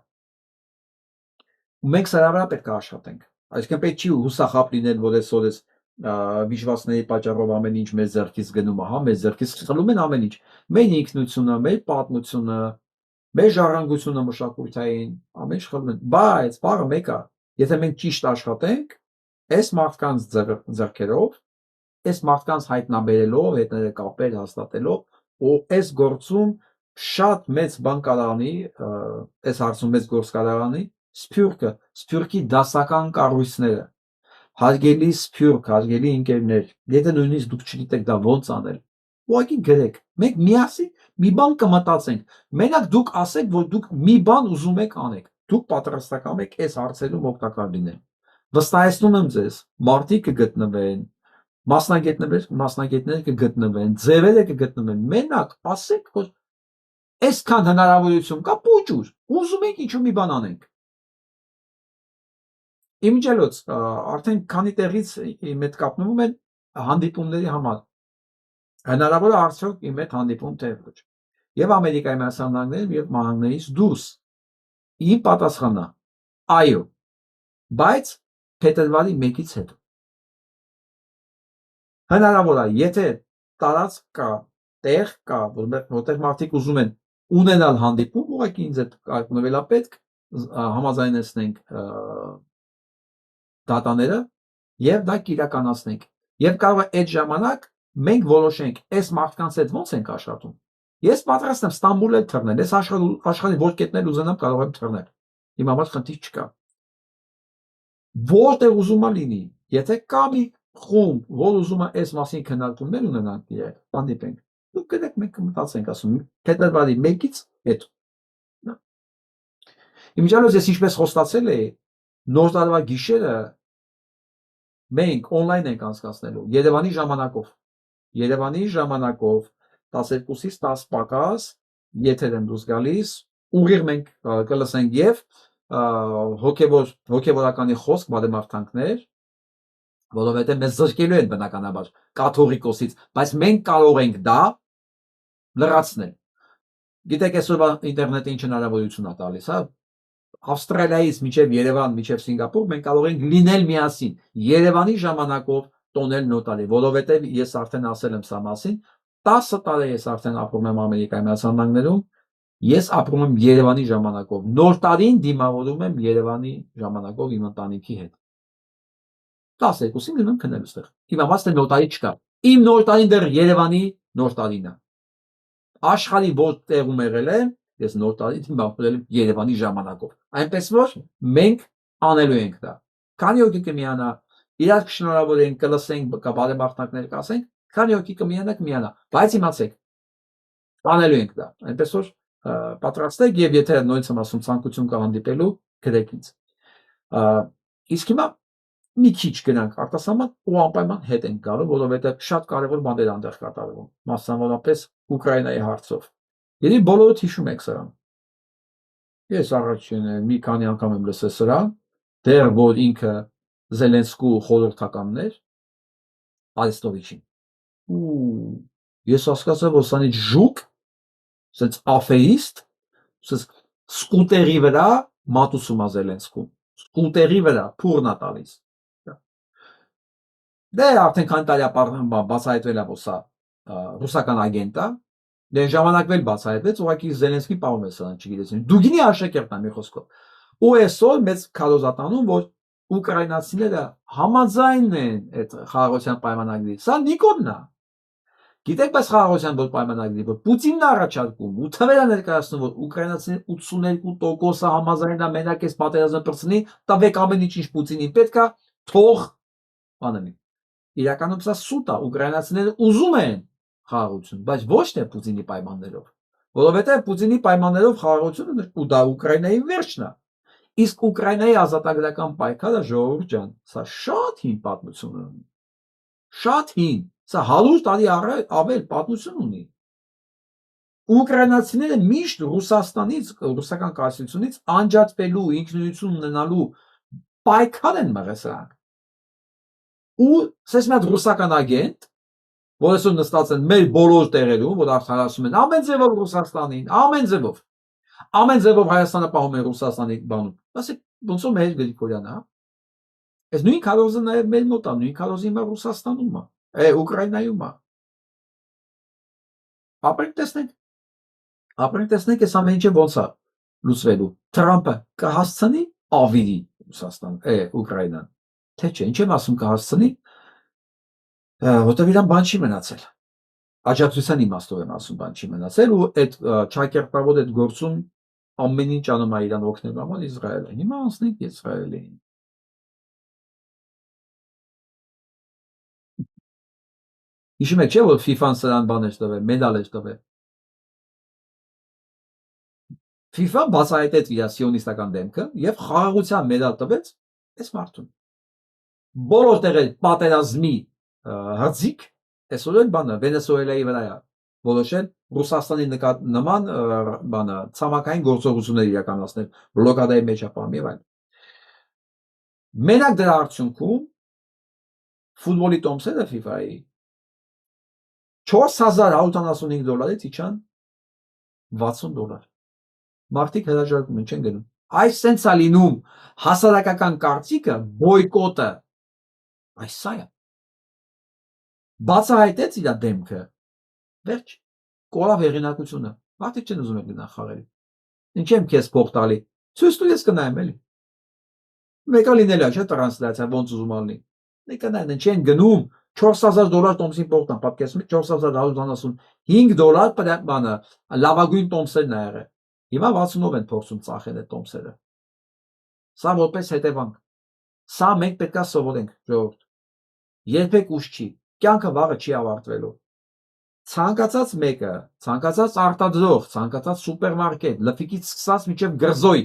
ու մենք սրա վրա պետք է աշխատենք, այսինքն պետք չի հուսախապ լինել, որ այսօր վիժվածների պատճառով ամեն ինչ մեր ձեռքից գնում է, հա, մեր ձեռքից խլում են ամեն ինչ, մեր ինքնությունը, մեր պատմությունը, մեր ժառանգությունը մշակութային, ամեն ինչ խլում են, բայց բառը մեկ է, եթե մենք ճիշտ աշխատենք, այս մարդկանց ձեռքերով, այս մարդկանց հայտնաբերելով, հետները կապել հաստատելով, ու այս գործում շատ մեծ բան կարանի, այս հարցում մեծ գործ կարանի, սփյուռքի դասական կառույցները, հարգելի սփյուռք, հարգելի ընկերներ, եթե նույնիսկ դուք չգիտեք դա ոնց անել, ուղղակի գրեք, մենք միասին մի բան կմտածենք, մենակ դուք ասեք, որ դուք մի բան ուզում եք անեք, դուք պատրաստական եք այս հարցերում օգտակար լինել, վստահեցնում եմ ձեզ, մարդիկ կգտնվեն, մասնագետներ կգտնվեն, ձևերը կգտնվեն, մենակ ասեք, որ այսքան հնարավորություն կա, պուջուր, ուզում եք ինչ-որ մի բան անենք։ Իմիջիալոց, արդեն քանի տեղից իմ հետ կապնվում են հանդիպումների համար։ Հնարավոր է արդյոք իմ հետ հանդիպում թե ոչ։ Եվ Ամերիկայի Միացյալ Նահանգներում եւ Նահանգներից դուրս։ Իմ պատասխանն է՝ այո, բայց փետրվարի 1-ից հետո։ Հնարավոր է, եթե տարածք կա, տեղ կա, որտեղ մարդիկ ուզում են ունենալ հանդիպում, ուղղակի ինձ հետ կապնվելա պետք, համաձայնեցնենք դատաները եւ դա կիրականացնենք եւ կարող է այդ ժամանակ մենք որոշենք այս մարդկանց հետ ոնց ենք աշխատում ես պատրաստ եմ Ստամբուլ էլ թռնել ես աշխարհի որ կետներ ուզենամ կարող եմ թռնել իմ համար խնդիր չկա որտեղ ուզում ա լինի եթե կա մի խումբ որ ուզում է այս մասին քննարկումներ ունենանք իրար հանդիպենք դուք գնաք մենք կմտածենք ասում փետրվարի 1-ից հետո իմիջիալոց ես ինչպես խոստացել էի նոր տարվա գիշերը մենք on-line ենք անցկացնելու Երևանի ժամանակով 12-ից 10 պակաս եթեր են դուրս գալիս ուղիղ մենք կլսենք եւ հոգեվորականի խոսք բարեմաղթանքներ որովհետեւ մեզ զրկելու են բնականաբար կաթողիկոսից բայց մենք կարող ենք դա լրացնել գիտեք այսօր ինտերնետը ինչ հնարավորություն է տալիս հա Ավստրալիայից մինչև Երևան, մինչև Սինգապուր մենք կարող ենք լինել միասին Երևանի ժամանակով տոնել նոտարի, որովհետև ես արդեն ասել եմ սա մասին, 10 տարի ես արդեն ապրում եմ Ամերիկայի Միացյալ Նահանգներում, ես ապրում եմ Երևանի ժամանակով, նոր տարին դիմավորում եմ Երևանի ժամանակով իմ ընտանիքի հետ։ 12-ին գնում քնելու ստեղ։ Իմ ամասը նոր տարի չկա։ Իմ նոր տարին դեռ Երևանի նոր տարին է։ Աշխարհի որ տեղում եղել եմ Ես նոր տարի դիմավորել եմ Երևանի ժամանակով։ Այնպես որ մենք անելու ենք դա։ Քանի հոգի կմիանա, իրար կշնորհավորենք, կլսենք, բարեմաղթանքներ կասենք, քանի հոգի կմիանա, բայց իմացեք, անելու ենք դա։ Այնպես որ պատրաստեք եւ եթե նույնց եմ ասում ցանկություն կա հանդիպելու, գրեք ինձ։ Իսկ հիմա մի քիչ գնանք արտասահման ու անպայման հետ ենք գալու, որովհետեւ շատ կարեւոր բաներ այնտեղ կատարվում, մասնավորապես Ուկրաինայի հարցով։ Եթե բոլորդ հիշում եք սրան։ Ես առաջին մի քանի անգամ եմ լսել սրան, դեռ որ ինքը Զելենսկու խորհրդականն էր Արեստովիչին։ Ու ես հասկացա, որ սանի ժուկ, ասես աֆեիստ, ասես սկուտերի վրա մատուցում է Զելենսկուն։ Սկուտերի վրա փուրն է տալիս։ Դե արդեն քանի տարի բացահայտվել է, որ սա ռուսական ագենտ է։ Դե ժամանակվել բացահայտվեց, ուղղակի Զելենսկի պարում է սրան, չգիտես։ Դուգինի աշակերտն է մի խոսքով։ Ու այսօր մեծ քարոզատանում, որ ուկրաինացիները համաձայն են այդ խաղաղության պայմանագրի։ Սա Նիկոլն է։ Գիտեք, բայց խաղաղության որ պայմանագրի, որ Պուտինն առաջարկում ու թվերը ներկայացնում, որ ուկրաինացիների 82%-ը համաձայն է մենակ այս պատերազմը բրցնի, տվեք ամեն ինչ Պուտինին պետք է, թող անենք։ Իրականում սա սուտ է, ուկրաինացիները ուզում են խաղաղություն, բայց ոչ թե Պուտինի պայմաններով, որովհետև Պուտինի պայմաններով խաղաղությունը ու դա Ուկրաինայի վերջն է։ Իսկ Ուկրաինայի ազատագրական պայքարը ժողովուրդ ջան, սա շատ հին պատմություն ունի։ Շատ հին, սա 100 տարի ավել պատմություն ունի։ Ուկրաինացիները միշտ Ռուսաստանից, ռուսական կայսրությունից անջատվելու, ինքնություն ունենալու պայքար են մղել սրանք։ Ու սես մի հատ ռուսական ագենտ, որ այսօր նստած են մեր բոլոր տեղերում, որ արդարացում են ամեն ձևով Ռուսաստանին, ամեն ձևով Հայաստանը պահում են Ռուսաստանի բանում։ Ասեք, ոնց որ մեր Գրիգորյանը, հա։ Այս նույն քարոզը նաև մեր մոտ է, նույն քարոզը հիմա Ռուսաստանում է, Ուկրաինայում է։ Ապրենք տեսնենք այս ամեն ինչը ոնց է լուծվելու։ Թրամփը կհասցնի ավիրի Ռուսաստան, Ուկրաինան, թե չէ, ինչ եմ ասում կհասցնի, որտեղ իրան բան չի մնացել։ Աջակցության իմաստով եմ ասում, բան չի մնացել ու այդ ճակերտավոր այդ գործում ամեն ինչ անում է իրան օգնելու համար Իսրայելը։ Հիմա անցնենք Իսրայելին։ Հիշում եք, չէ՞ որ FIFA-ն սրան բան էր տվել, մեդալ էր տվել։ FIFA-ն բացահայտեց իր սիոնիստական դեմքը եւ խաղաղության մեդալ տվեց այս մարդուն։ Բոլոր տեղեր պատերազմի հրձիկ, այսօր էլ բանը Վենեսուելայի վրա է որոշել Ռուսաստանի նման բանը ցամաքային գործողություններ իրականացնել, բլոկադայի մեջ ապահում եւ այլն։ Մենակ դրա արդյունքում ֆուտբոլի տոմսերը FIFA-ի $4175-ից իջան $60։ Մարդիկ հրաժարվում են, չեն գնում։ Այս սենց է լինում հասարակական կարծիքը, բոյկոտը։ Այս սա է։ Բացահայտեց իր դեմքը։ Վերջ, կորավ հեղինակությունը։ Մարդիկ չեն ուզում գնալ խաղերի։ Ինչ եմ քեզ փող տալի։ Ցույց տու ես կնայեմ էլի։ Մեկը լինել է, չէ՞, տրանսլյացիա ոնց ուզում ալնի։ Նկնային չեն գնում $4000 տոմսին փողտան, պատկերացնում եք $4175 բանը, լավագույն տոմսերն ա եղել։ Հիմա 60-ով են փորձում ծախել այդ տոմսերը։ Սա որպես հետևանք։ Սա մենք պետք է սովորենք, ժողովուրդ։ Երբեք ուշ չի, կյանքը վաղը չի ավարտվելու։ Ցանկացած մեկը, ցանկացած արտադրող, ցանկացած սուպերմարկետ, լփիկից սկսած մինչև գրզոյ,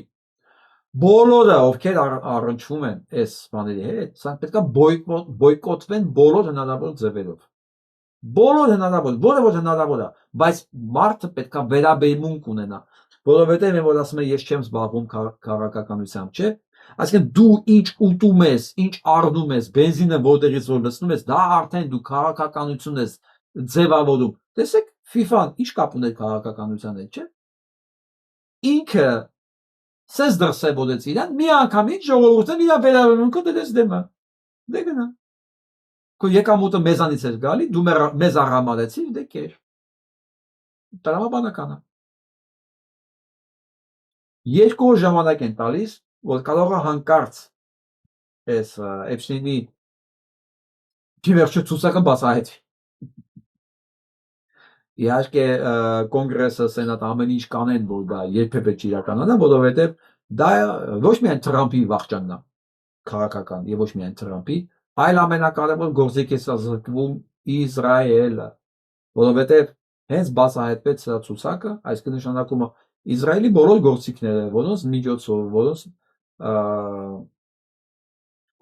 բոլորը ովքեր առնչվում են այս բաների հետ, սրանք պետք է բոյկոտվեն բոլոր հնարավոր ձևերով։ Բոլոր հնարավոր, որը որ հնարավոր է, բայց մարդը պետք է վերաբերմունք ունենա, որովհետև որ ասում եմ ես չեմ զբաղվում քաղաքականությամբ, չէ՞։ Այսինքն դու ինչ ուտում ես, ինչ առնում ես, բենզինը որտեղից որ լցնում ես, դա արդեն դու քաղաքականություն ես ձևավորում։ Տեսեք, FIFA-ն ինչ կապ ուներ քաղաքականության հետ, չէ՞։ Ինքը սես դրսևորեց իրան, մի անգամից ժողովուրդն իր վերաբերմունքը դրեց դեմը։ Դե գնա։ Քո եկամուտը մեզանից էր գալի, դու մեզ աղամարեցիր, դե կեր։ Տրամաբանական է։ 2 օր ժամանակ են տալիս, որ կարող է հանկարծ այս Էփշտեյնի դիվերսիո ցուցակը բացահայտվի։ Իհարկե կոնգրեսը, սենատը ամեն ինչ կանեն, որ դա երբևէ չիրականանա, որովհետև դա ոչ միայն Թրամփի վախճանն է քաղաքական եւ ոչ միայն Թրամփի, այլ ամենակարևոր գործիք է սա զրկվում Իսրայելը, որովհետև հենց բացահայտվեց սա ցուցակը, այսինքն նշանակում է Իսրայելի բոլոր գործիքները, որոնց միջոցով, որոնց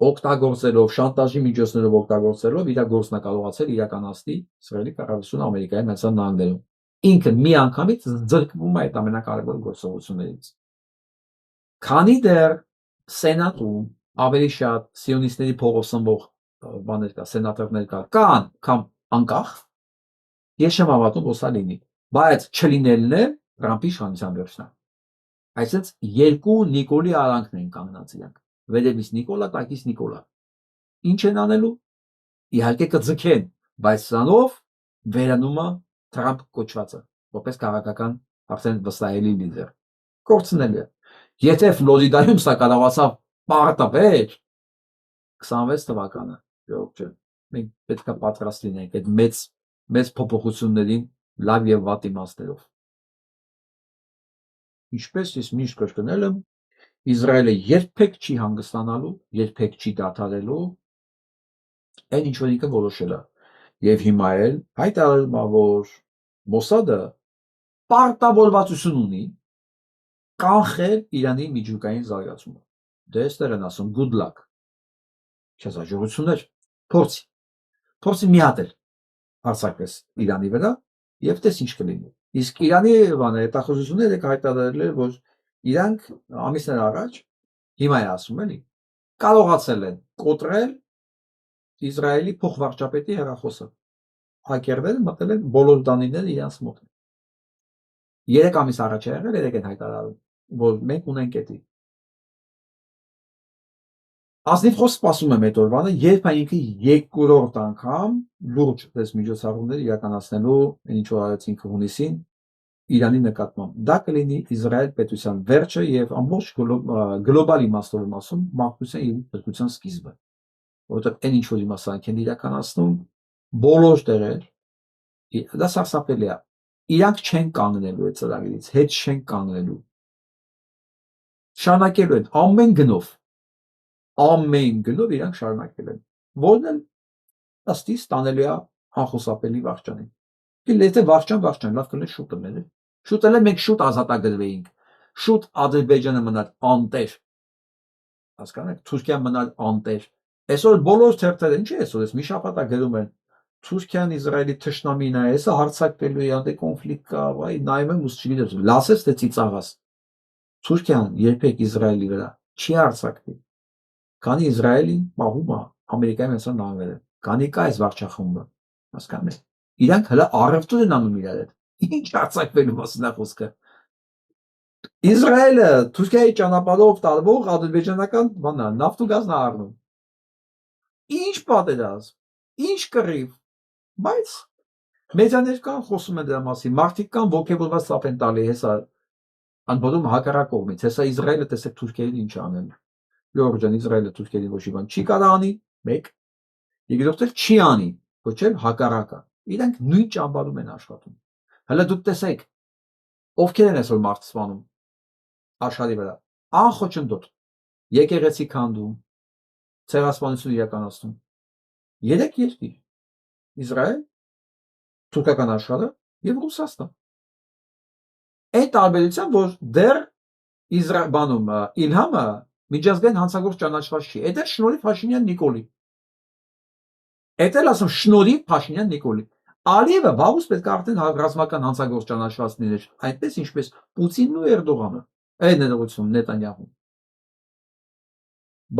օգտագործելով, շանտաժի միջոցներով օգտագործելով իր գործն է կարողացել իրականացնել Իսրայելի կառավարությունը Ամերիկայի Միացյալ Նահանգներում։ Ինքը մի անգամից զրկվում է այդ ամենակարևոր գործողություններից։ Քանի դեռ սենատում ավելի շատ սիոնիստների փողով սնվող բաներ կա, սենատորներ կան, կամ անկախ, ես չեմ հավատում, որ սա լինի, բայց չլինելն է Թրամփի իշխանության վերջն է։ Այսինքն երկու Նիկոլի արանքն են կանգնած իրանք։ Վերևից Նիկոլա, տակից Նիկոլա։ Ինչ են անելու։ Իհարկե կձգեն, բայց սրանով վերանումը Թրամփ կոչվածը, որպես քաղաքական արդեն վստահելի լիդեր։ Կորցնել է։ Եթե Ֆլորիդայում սա կարողացավ պարտվել 26 թվականը, ժողովուրդ, մենք պետք է պատրաստ լինենք այդ մեծ մեծ փոփոխություններին լավ եւ վատ իմաստներով։ Ինչպես ես միշտ կրկնել եմ, Իսրայելը երբեք չի հանգստանալու, երբեք չի դադարելու, այն ինչ որ ինքը որոշել է։ Եվ հիմա էլ հայտարարում է, որ Մոսադը պարտավորվածություն ունի կանխել Իրանի միջուկային զարգացումը։ Դե այստեղ են ասում good luck։ Քեզ հաջողություններ, փորձի մի հատ էլ հարձակես Իրանի վրա եւ տես ինչ կլինի։ Իսկ Իրանի հետախուզությունները հայտարարել են, որ իրանք ամիսներ առաջ հիմա է ասում էլի կարողացել են կոտրել Իսրայելի փոխվարչապետի հեռախոսը։ Հակերները մտել են բոլոր դանիները իրանց մոտ։ 3 ամիս առաջ է եղել, 3 են հայտարարում, որ մենք ունենք էդի։ Ազնիվ խոսք սպասում եմ այդ օրվանը, երբ ինքը երկրորդ անգամ լուրջ դες միջոցառումներ իրականացնելու ինչ որ արեց ինքը հունիսին Իրանի նկատմամբ։ Դա կլինի Իսրայել պետության վերջը եւ ամբողջ գլոբալ իմաստով եմ ասում, մաքրության եւ պետության սկիզբը։ Որովհետեւ այն ինչ որ իմաստանք են իրականացնում բոլոր տեղեր, դա սարսափելի է։ Իրանք չեն կանգնելու այդ ծրագրից, հետ չեն կանգնելու։ Շարունակելու են ամեն գնով իրանք շարունակել են։ Որն էլ ըստ իս տանելու է անխուսափելի վարչանին։ Եթե վարչան, լավ կլինի շուտ լինել։ Շուտ էլ մենք շուտ ազատագրվեինք։ Շուտ Ադրբեջանը մնար անտեր։ Հասկանաք, Թուրքիան մնար անտեր։ Այսօր բոլոր թերթերը ինչ է այսօր, մի շաբաթ է գրում են Թուրքիան Իսրայելի թշնամին է, հեսա հարձակվելու է, անդե կոնֆլիկտ կա, վայ, նայում եմ ու չգիտեմ, լասես թե ծիծաղաս։ Թուրքիան երբեք Իսրայելի վրա չի հարձակվի։ Քանի Իսրայելին մահում է Ամերիկայի Միացյալ Նահանգները, քանի կա այս վարչախումբը, հասկանաք։ Իրանք հələ առևտուր են անում իրար հետ։ Ինչ հարձակվելու մասին է խոսքը։ Իսրայելը Թուրքիայի ճանապարհով տարվող ադրբեջանական բանա, նավթ ու գազն է առնում։ Ինչ պատերազմ, ինչ կռիվ, բայց մեդիաներ կան խոսում են դրա մասին, մարդիկ կան ոգևորված ծափ են տալի, հեսա անբոդում հակառակ կողմից, հեսա Իսրայելը տեսեք Թուրքիային ինչ անել։ Յորջան Իսրայելը Թուրքիային ոչ մի բան չի կարող անի, մեկ, երկրորդ էլ չի անի, ոչ էլ հակառակը։ Իրանք նույն ճամբարում են աշխատում։ Հələ դուք տեսեք, ովքեր են այսօր մարդ սպանում աշխարհի վրա։ Անխոչնդոտ, եկեղեցի քանդում, ցեղասպանություն իրականացնում։ 3 երկիր՝ Իսրայել, թուրքական աշխարհը եւ Ռուսաստան։ Այդ տարբերությամբ, որ դեռ Իլհամը միջազգային հանցագործ ճանաչված չի։ Էդ էլ շնորհիվ Փաշինյան Նիկոլի։ Էդ էլ ասում շնորհիվ Փաշինյան Նիկոլի։ Ալիևը վաղուց պետք է արդեն ռազմական հանցագործ ճանաչված լիներ, այնպես ինչպես Պուտինն ու Էրդողանը, այդ ներողություն Նետանյահուն։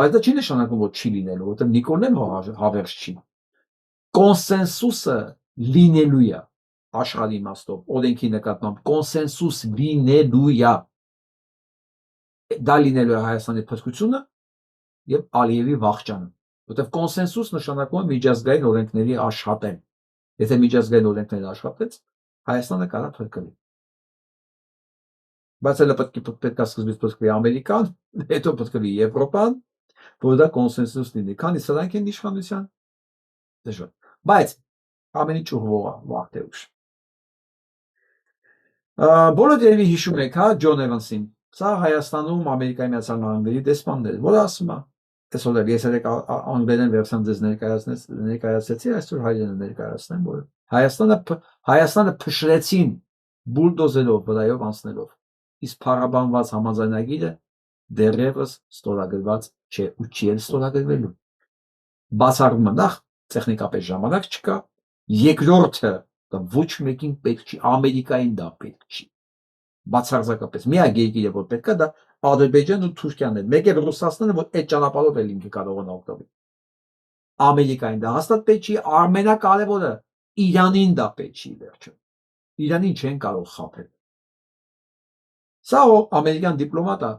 Բայց դա չի նշանակում, որ չի լինելու, որովհետև Նիկոլն հավերժ չի։ Կոնսենսուսը լինելու է աշխարհի իմաստով, օրենքի նկատմամբ կոնսենսուս լինելու է։ Դա լինելու է Հայաստանի փրկությունը եւ Ալիևի վախճանը, որովհետև կոնսենսուս նշանակում է միջազգային օրենքների աշխատել։ Եթե միջազգային օրենքները աշխատեց, Հայաստանը կարա փրկվի։ Բայց հələ պետք է սկզբից փրկվի Ամերիկան, հետո փրկվի Եվրոպան, որ դա կոնսենսուս լինի։ Քանի սրանք են իշխանության, դժվար։ Բայց ամեն ինչ ուղղող է վաղ թե ուշ։ Բոլոր երևի հիշում եք, հա, Ջոն Էվանսին։ Սա Հայաստանում Ամերիկայի Միացյալ Նահանգների դեսպանն էր, որը ասում է, այսօր ես երեք անգլերեն վերսիան ձեզ ներկայացրեցի, այսօր հայերեն ներկայացնեմ, որ Հայաստանը փշրեցին բուլդոզերով վրայով անցնելով, իսկ փառաբանված համաձայնագիրը դեռևս ստորագրված չէ ու չի էլ ստորագրվելու։ Բացառումը նախ տեխնիկապես ժամանակ չկա, երկրորդը ոչ մեկին պետք չի, Ամերիկային դա պետք չի։ Բացարձակապես միակ երկիրը որ պետք է դա Ադրբեջանն ու Թուրքիան են, մեկ էլ Ռուսաստանը, որ այդ ճանապարհով էլ ինքը կարող է օգտվել։ Ամերիկային դա հաստատ պետք չի, ամենակարևորը Իրանին դա պետք չի վերջը։ Իրանին չեն կարող խաբել։ Սա ամերիկյան դիպլոմատ է,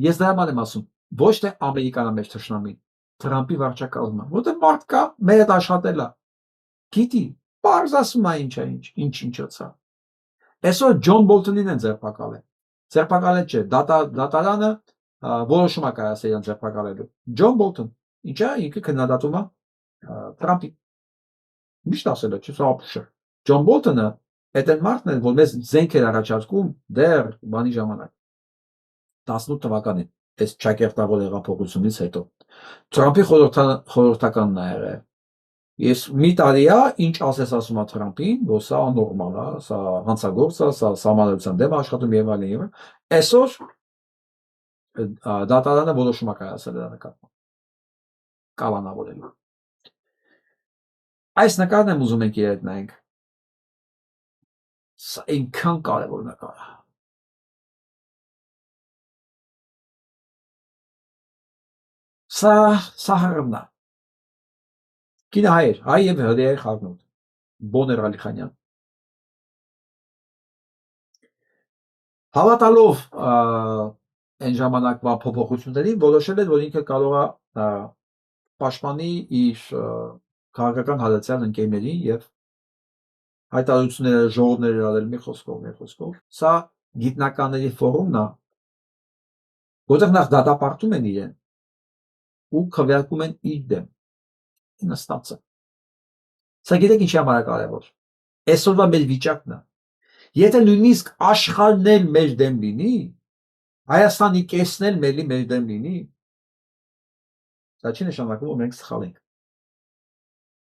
ես դրա համար եմ ասում, ոչ թե Ամերիկան է մեր թշնամին, Թրամփի վարչակազմը, որտեղ մարդ կա, մեր հետ աշխատել է։ Գիտի, բարձ ասում է ինչոց է։ Այսօր Ջոն Բոլթոնին են ձերբակալել։ Ձերբակալել չէ, դատարանը որոշում է կայացրել իրան ձերբակալելու։ Ջոն Բոլթոն, ինչա ինքը քննադատում է Թրամփի։ Միշտ ասել է, չէ՞, սա ապուշ է։ Ջոն Բոլթոնը այդ այն մարդն է, որ մեզ զենք էր առաջարկում դեռ բանի ժամանակ 18 թվականին, այս ճակերտավոր հեղափոխությունից հետո։ Թրամփի խորհրդականն է եղել։ Ես մի տարի է, ինչ ասես ասում է Թրամփին, որ սա աննորմալ է, սա հանցագործ է, սա սահմանադրության դեմ աշխատում եւ այլն եւ այլն։ Այսօր դատարանը որոշում է կայացել դրա նկատմամբ։ Կալանավորելու։ Այս նկարն եմ ուզում եք երեք նայենք։ Սա այնքան կարևոր նկար է։ Սա հրմնա։ Կինը հայ էր, հայ եւ հրեայի խառնուրդ։ Բոներ Ալիխանյան։ Հավատալով այն ժամանակվա փոփոխություններին որոշել էր, որ ինքը կարող է պաշտպանի իր քաղաքական հալածյալ ընկերներին եւ հայտարարությունները ժողովներ արել մի խոսքով։ Սա գիտնականների ֆորումն է, որտեղ նախ դատապարտում են իրեն ու քվեարկում են իր դեմ։ Նստած է։ Սա գիտեք ինչի համար է կարևոր։ Այսօրվա մեր վիճակն է։ Եթե նույնիսկ աշխարհն էլ մեր դեմ լինի, Հայաստանի կեսն էլ մեր դեմ լինի, դա չի նշանակում, որ մենք սխալ ենք։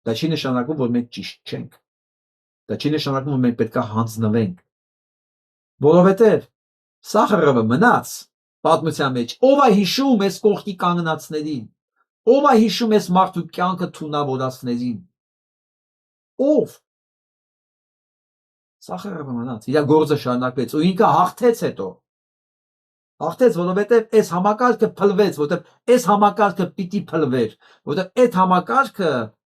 Դա չի նշանակում, որ մենք ճիշտ չենք։ Դա չի նշանակում, որ մենք պետք է հանձնվենք։ Որովհետև սա հրավը մնաց պատմության մեջ, ով է հիշում այս կողքի կանգնածներին, ով է հիշում այս մարդու կյանքը թունավորածներին, ով սա հրավը մնաց, իր գործը շարունակվեց ու ինքը հաղթեց հետո։ Հաղթեց, որովհետև այս համակարգը փլվեց, որովհետև այս համակարգը պիտի փլվեր, որովհետև այդ համակարգը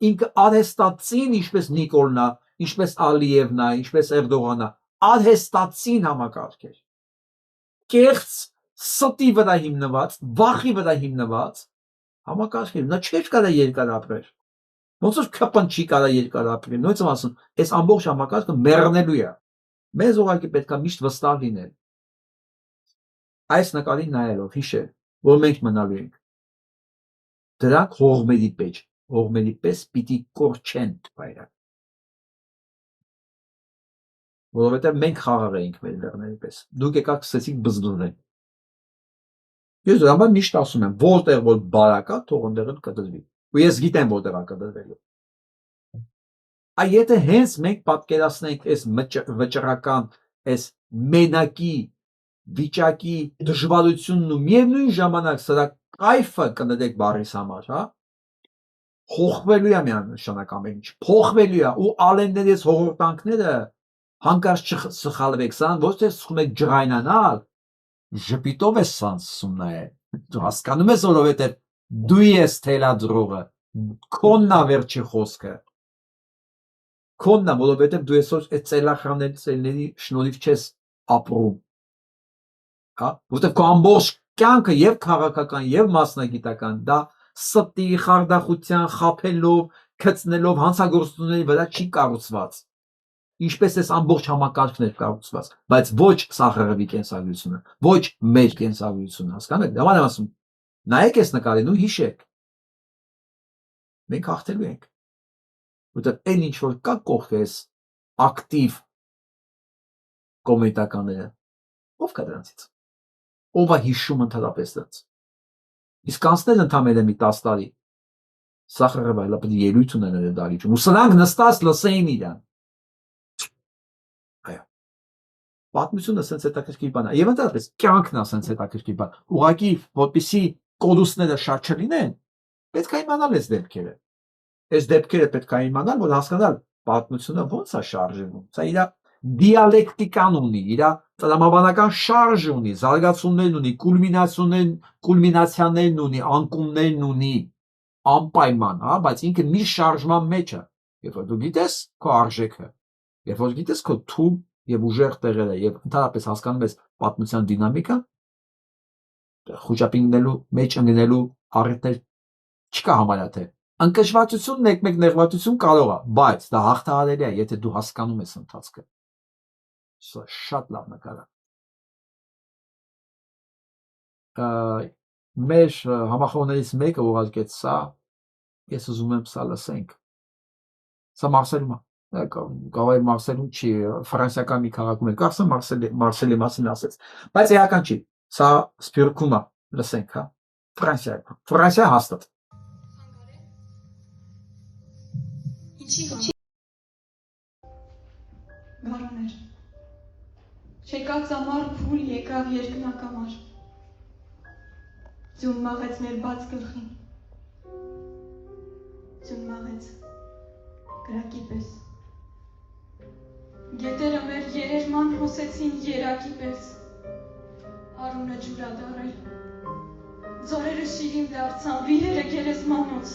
ինքը արհեստացին, ինչպես Նիկոլն է, ինչպես Ալիևն է, ինչպես Էրդողանը, արհեստացին համակարգ էր։ Կեղծ ստի վրա հիմնված, վախի վրա հիմնված համակարգ էր։ Նա չէր կարա երկար ապրել։ Ոնց որ քպն չի կարա երկար ապրել։ Նույնիսկ եմ ասում, այս ամբողջ համակարգը մեռնելու է։ Մեզ ուղղակի պետք է միշտ վստահ լինել։ Այս նկարին նայելով հիշել, որ մենք մնալու ենք։ Դրանք հողմերի պես պիտի կորչեն բայրակ։ Որովհետև մենք խաղաղ էինք մեր լեռների պես։ Դուք եկաք սկսեցիք բզբզվել։ Ես դրա համար միշտ ասում եմ, որտեղ որ բարակա, թող ընդեղ կդրվի։ Ու ես գիտեմ որտեղ է կդրվելու։ Այ եթե հենց մենք պատկերացնենք այս վճռական, այս մենակի վիճակի դժվարությունն ու միևնույն ժամանակ սրա կայֆը կնետեք բարիս համար, հա, փոխվելու է միանշանակ ամեն ինչ, փոխվելու է ու ալեններից հողորտանքները հանկարծ չսխալվեք, սան ոչ թե սկսում եք ջղայնանալ, ժպիտով ես սանսում նայ, դու հասկանում ես, որովհետև դու ես թելադրողը, քոնն է վերջի խոսքը, քոնն է, որովհետև դու այսօր այդ ծելախանների շնորհիվ չես ապրում, հա, որովհետև քո ամբողջ կյանքը եւ քաղաքական եւ մասնագիտական դա ստի խարդախության խափելով, գծնելով հանցագործությունների վրա չի կառուցված։ Ինչպես էս ամբողջ համակարգն է կառուցված, բայց ոչ սախարովի կենսագրությունը, ոչ մեր կենսագրությունը, հասկանու՞մ եք։ Դա եմ ասում։ Նայեք այս նկարին ու հիշեք։ Մենք հաղթելու ենք։ Որտեղ այն ինչ որ կա կողքես ակտիվ կոմիտականները, ով կա դրանցից։ Ով է հիշում ընդհանրապես դրանց։ Իսկ անցնել ընդամենը մի 10 տարի։ Սախարովը հələ պետք է ելույթ ունենա դարիճում։ Ու սրանք նստած լսեին իրան։ Պատմությունը ասենց հետաքրքիր բան է։ Եվ ընդհանրապես կյանքն ասենց հետաքրքիր բան։ Ուղղակի որպեսի կորուստները շատ չլինեն, պետք է իմանալ այս դեպքերը։ Այս դեպքերը պետք է իմանալ, որ հասկանալ պատմությունը ոնց է շարժվում։ Սա իր դիալեկտիկան ունի, իր տրամաբանական շարժ ունի, զարգացումներն ունի, կուլմինացիաներն ունի, անկումներն ունի, անպայման, հա, բայց ինքը մի շարժման մեջ է։ Երբ որ դու գիտես քո արժեքը, երբ որ գիտես քո թույլ եւ ուժեղ տեղերը եւ ընդհանրապես հասկանում ես պատմության դինամիկան, խոճապինգնելու մեջ ընկնելու առիթներ չկա համարյա թե անկշվածությունն եք-մեկ նեղվածություն կարող է, բայց դա հաղթահարելի է, եթե դու հասկանում ես ընթացքը։ Սա շատ լավ նկար է։ Մեր համախոհներից մեկը ուղարկեց սա, ես ուզում եմ սա լսենք։ Սա Մարսելում է։ Գավայի Մարսելում չի, ֆրանսիական մի քաղաքում է, կարծեմ Մարսելի մասին ասեց։ Բայց էական չի։ Սա Սփյուռքում է, լսենք, հա։ Ֆրանսիա հաստատ։ Գարոներ։ Չեկած ամառ փուլ եկավ երկնակամար։ Ձուն մաղեց մեր բաց գլխին։ Ձուն մաղեց գրակի պես։ Գետերը մեր երերման հոսեցին երակի պես։ Արունը ջուրադարել։ Ձորերը շիրին դարձան, վիրերը գերեզմանոց։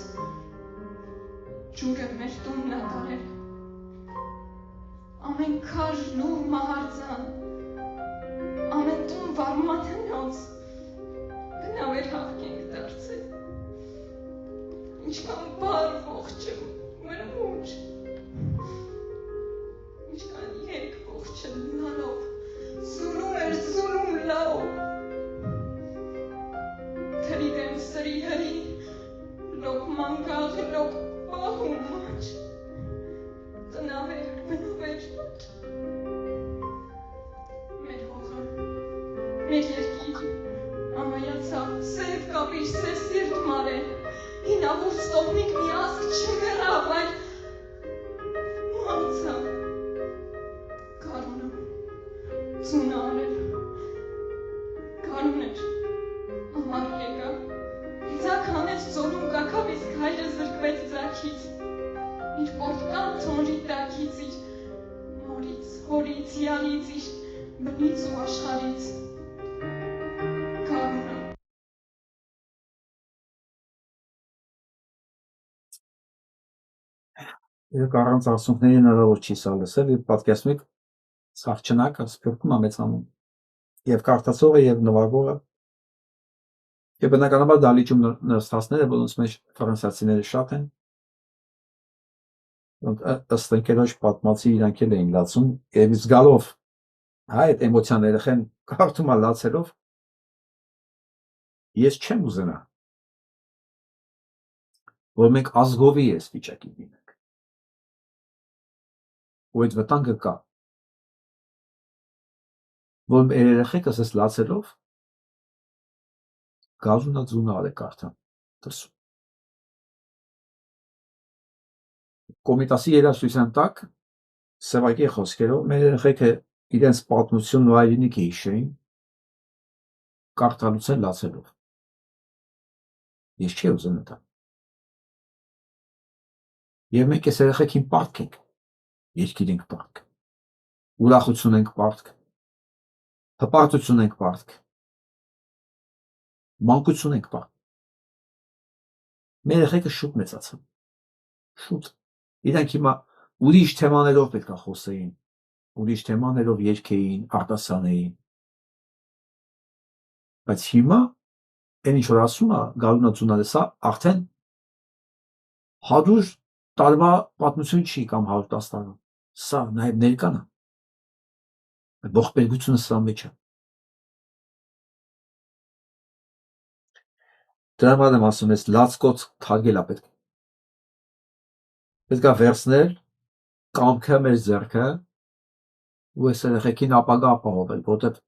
Ջուրը մեր տունն ակարել։ Ամեն քարն ու մահարձան, ամեն տուն վարմաթնոց, բնավեր հավքենք դարձել, ինչքան բար ողջը մրմուջ, ինչքան երկ ողջը լալով, զուլում էր զուլում լավ, թրի դեմ սրի հրի, լոք մանգաղ, լոք պահում մաչ, տնավեր, բնավեր լոտ, մեր հողը, մեր երկիր, ամայացավ, սև կապիր, սև սիրտ մարել, հինավուր ստողնիկ մի ասկ չմերավ, այլ մարցավ, կարունը, ձունը արել, կարուն էր, ամար եկա, ձակ հանեց ծորում կակավ, իսկ հայրը զրկվեց ձակից, իր պորտկան թոնրի տակից, իր մորից, հորից, յանից, իր բնից ու աշխարից, կարունը, Իրոք առանց արցունքների հնարավոր չի սա լսել, եւ պատկերացնում եք Սաղչնակը Սփյուռքում է մեծանում։ Եվ կարդացողը եւ նվագողը եւ բնականաբար դալիճում նստածները, որոնց մեջ ֆրանսիացիները շատ են։ Ըստ ընկերոջ պատմածի իրանք էլ էին լացում եւ զգալով հա այդ էմոցիան երեխեն կարդում է լացելով ես չեմ ուզենա որ մենք ազգովի ես վիճակի լինենք ու այդ վտանգը կա որ երեխեքս ես լացելով գազունա ձունա արեք կարդան դրսում Կոմիտասի երաժշտության տակ Սևակի խոսքերով մեր երեխեքը իրենց պատմությունն ու հայրենիքը հիշեին կարդալուց են լացելով ես չի ուզենա դա եւ մենք այս երեխեքին պարտք ենք երկիր ենք պարտք ուրախություն ենք պարտք հպարտություն ենք պարտք մանկություն ենք պարտք մեր երեխեքը շուտ մեծացան շուտ իրանք հիմա ուրիշ թեմաներով պետք է խոսեին ուրիշ թեմաներով երգեին արտասանեին բայց հիմա այն ինչ որ ասում է գալունա ծունալը սա արդեն 100 տարվա պատմություն չի կամ 110 տարվա սա նաև ներկան է ողբերգությունը սա մեջ է դրա համար եմ ասում ես լացկոց թարգել է պետք է վերցնել կամքը մեր ձեռքը ու այս երեխեքին ապագա ապահովել որտեղ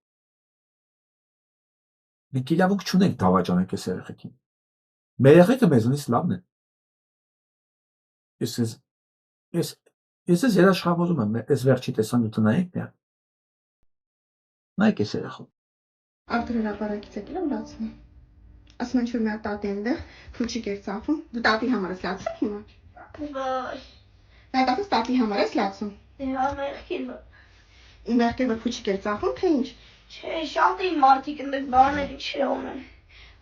մենք իրավունք չունենք դավաճանենք այս երեխեքին մեր երեխեքը մեզնից լավն են ես երաշխավորում եմ այս վերջի տեսանյութը նայեք նայեք այս երեխուն Արդեն հրապարակից եկել եմ լացնում ասում են որ մի հատ տատի այնտեղ փուչիկ էր ծախում դու տատի համար ես լացում հիմա Վայ Այդ ասես տատի համար ես լացում Հա մեղքին Մեղքերը փուչիկ էր ծախում թե ինչ Չէ շատ էին մարդիկ այնտեղ բաների չեղում են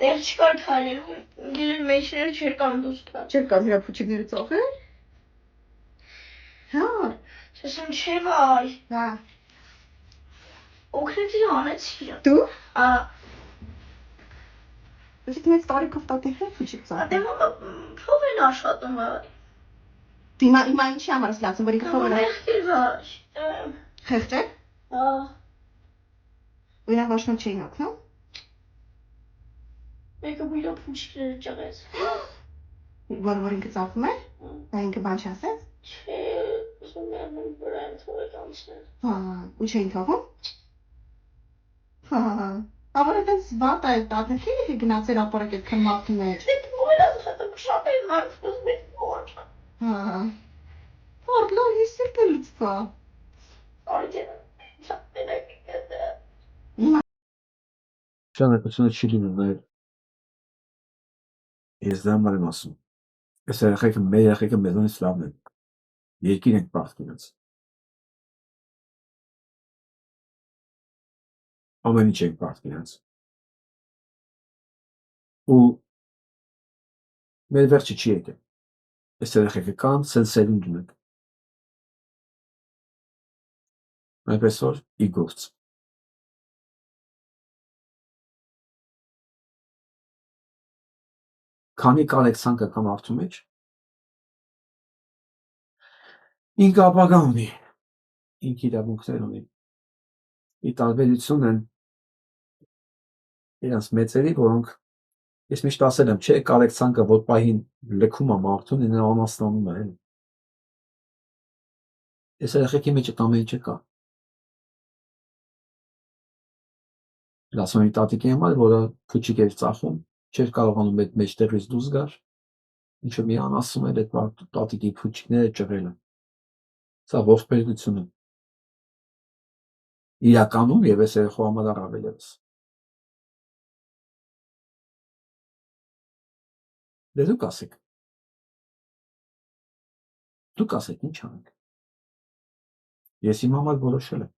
Տեղ չկար քայլելու գիրեր մեջները չեր կամ դուրս գալ Չեր կամ հրա փուչիկները ծոխել Հա Սեսում չէ վայ Հա Օգնեցի հանեցի Դու Ա Իսկ մեծ տարիքով տատի հետ փուչիկ ծախում Փող են աշխատում վայ Հիմա ինչի համար ես լացում որ ինքը փող է Մեղքին վայ Խեղճ է Ա ու նա ոչ ոք չէին օգնում Մեկը բույրը փուչիկները ճղեց որ ինքը ծախում է դա ինքը բան չասեց Չէ, ուզում եմ վրան թողեք անցնել։ Հա, ու չէին թողում։ Հա, ավարը տենց վատ է, տատենքի գնացել ապարակ այդ քնմաղթի մեջ։ Դե մոյրած հետո շատ է նարդուս մեծ որ։ Հա, արդլո հիսիրտ է լծվա։ Արդեն շատ տենակ է։ Շանակությունը չի լինում նաև ես դա համար եմ ասում։ Այս երեխեքը մեզանից լավն են։ Երկիր ենք պարտք իրենց։ Ամեն ինչ ենք պարտք իրենց։ Ու մեր վերջը չի եկել։ Այս երեխեքը կան, սերունդ ունենք։ Այնպես որ ի գործ։ Քանի կարեք ցանկը կամ արդու մեջ ինքը ապագա ունի, ինքը իրավունքներ ունի։ Ի տարբերություն են իրանց մեծերի, որոնք ես միշտ ասել եմ, չէ, կարեք ցանկը որ պահին լքում է մարդուն, նա անաստանում է, էլի։ Այս երեխեքի մեջ ամեն ինչը կա։ Ասում եմ տատիկի համար, որը փուչիկ էր ծախում, չէր կարողանում այդ մեջտեղից դուրս գար, ինչը մի անասում էր այդ տատիկի փուչիկները ճղելը։ Սա ողբերգություն է։ Իրականում եւ այս երեխու համար առավել եւս։ Դե դուք ասեք։ Դուք ասեք ինչ անենք։ Ես իմ համար որոշել եմ։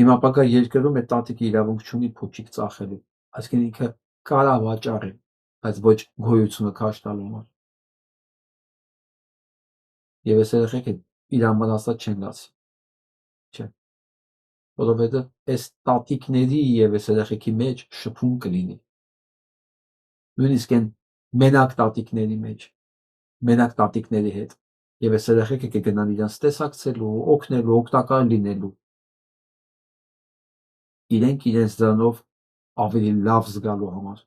Իմ ապագա երկրում այդ տատիկի իրավունք չունի փուչիկ ծախելու, այսինքն ինքը կարա վաճառի, բայց ոչ գոյությունը քաշ տալու համար։ Եվ այս երեխեքը իր համար ասած չեն լացի։ Չէ։ Որովհետև այս տատիկների եւ այս երեխեքի մեջ շփում կլինի։ Նույնիսկ այն մենակ տատիկների մեջ, մենակ տատիկների հետ։ Եվ այս երեխեքը կգնան իրանց տեսակցելու, օգնելու, օգտակար լինելու։ Իրենք իրենց դրանով ավելի լավ զգալու համար։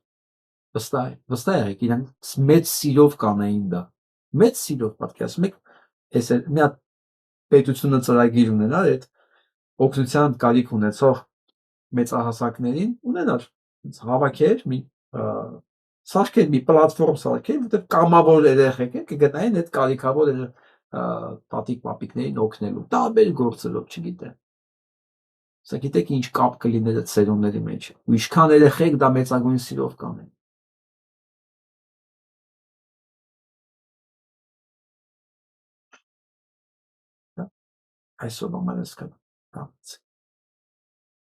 Վստահ եղեք, իրանք մեծ սիրով կանեին դա։ Մեծ սիրով պատկերացնում եք, այս մի հատ պետությունը ծրագիր ունենար այդ օգնության կարիք ունեցող մեծահասակներին ունենար հավաքեր մի սարքեր մի պլատֆորմ սարքեր, որտեղ կամավոր երեխեք կգտնային այդ կարիքավոր տատիկ պապիկներին օգնելու տարբեր գործերով, չգիտեմ։ Սա գիտեք ինչ կապ կլիներ այդ սերունդների մեջ, ու ինչքան երեխեք դա մեծագույն սիրով կանեն։ Այսօր համար ես կան։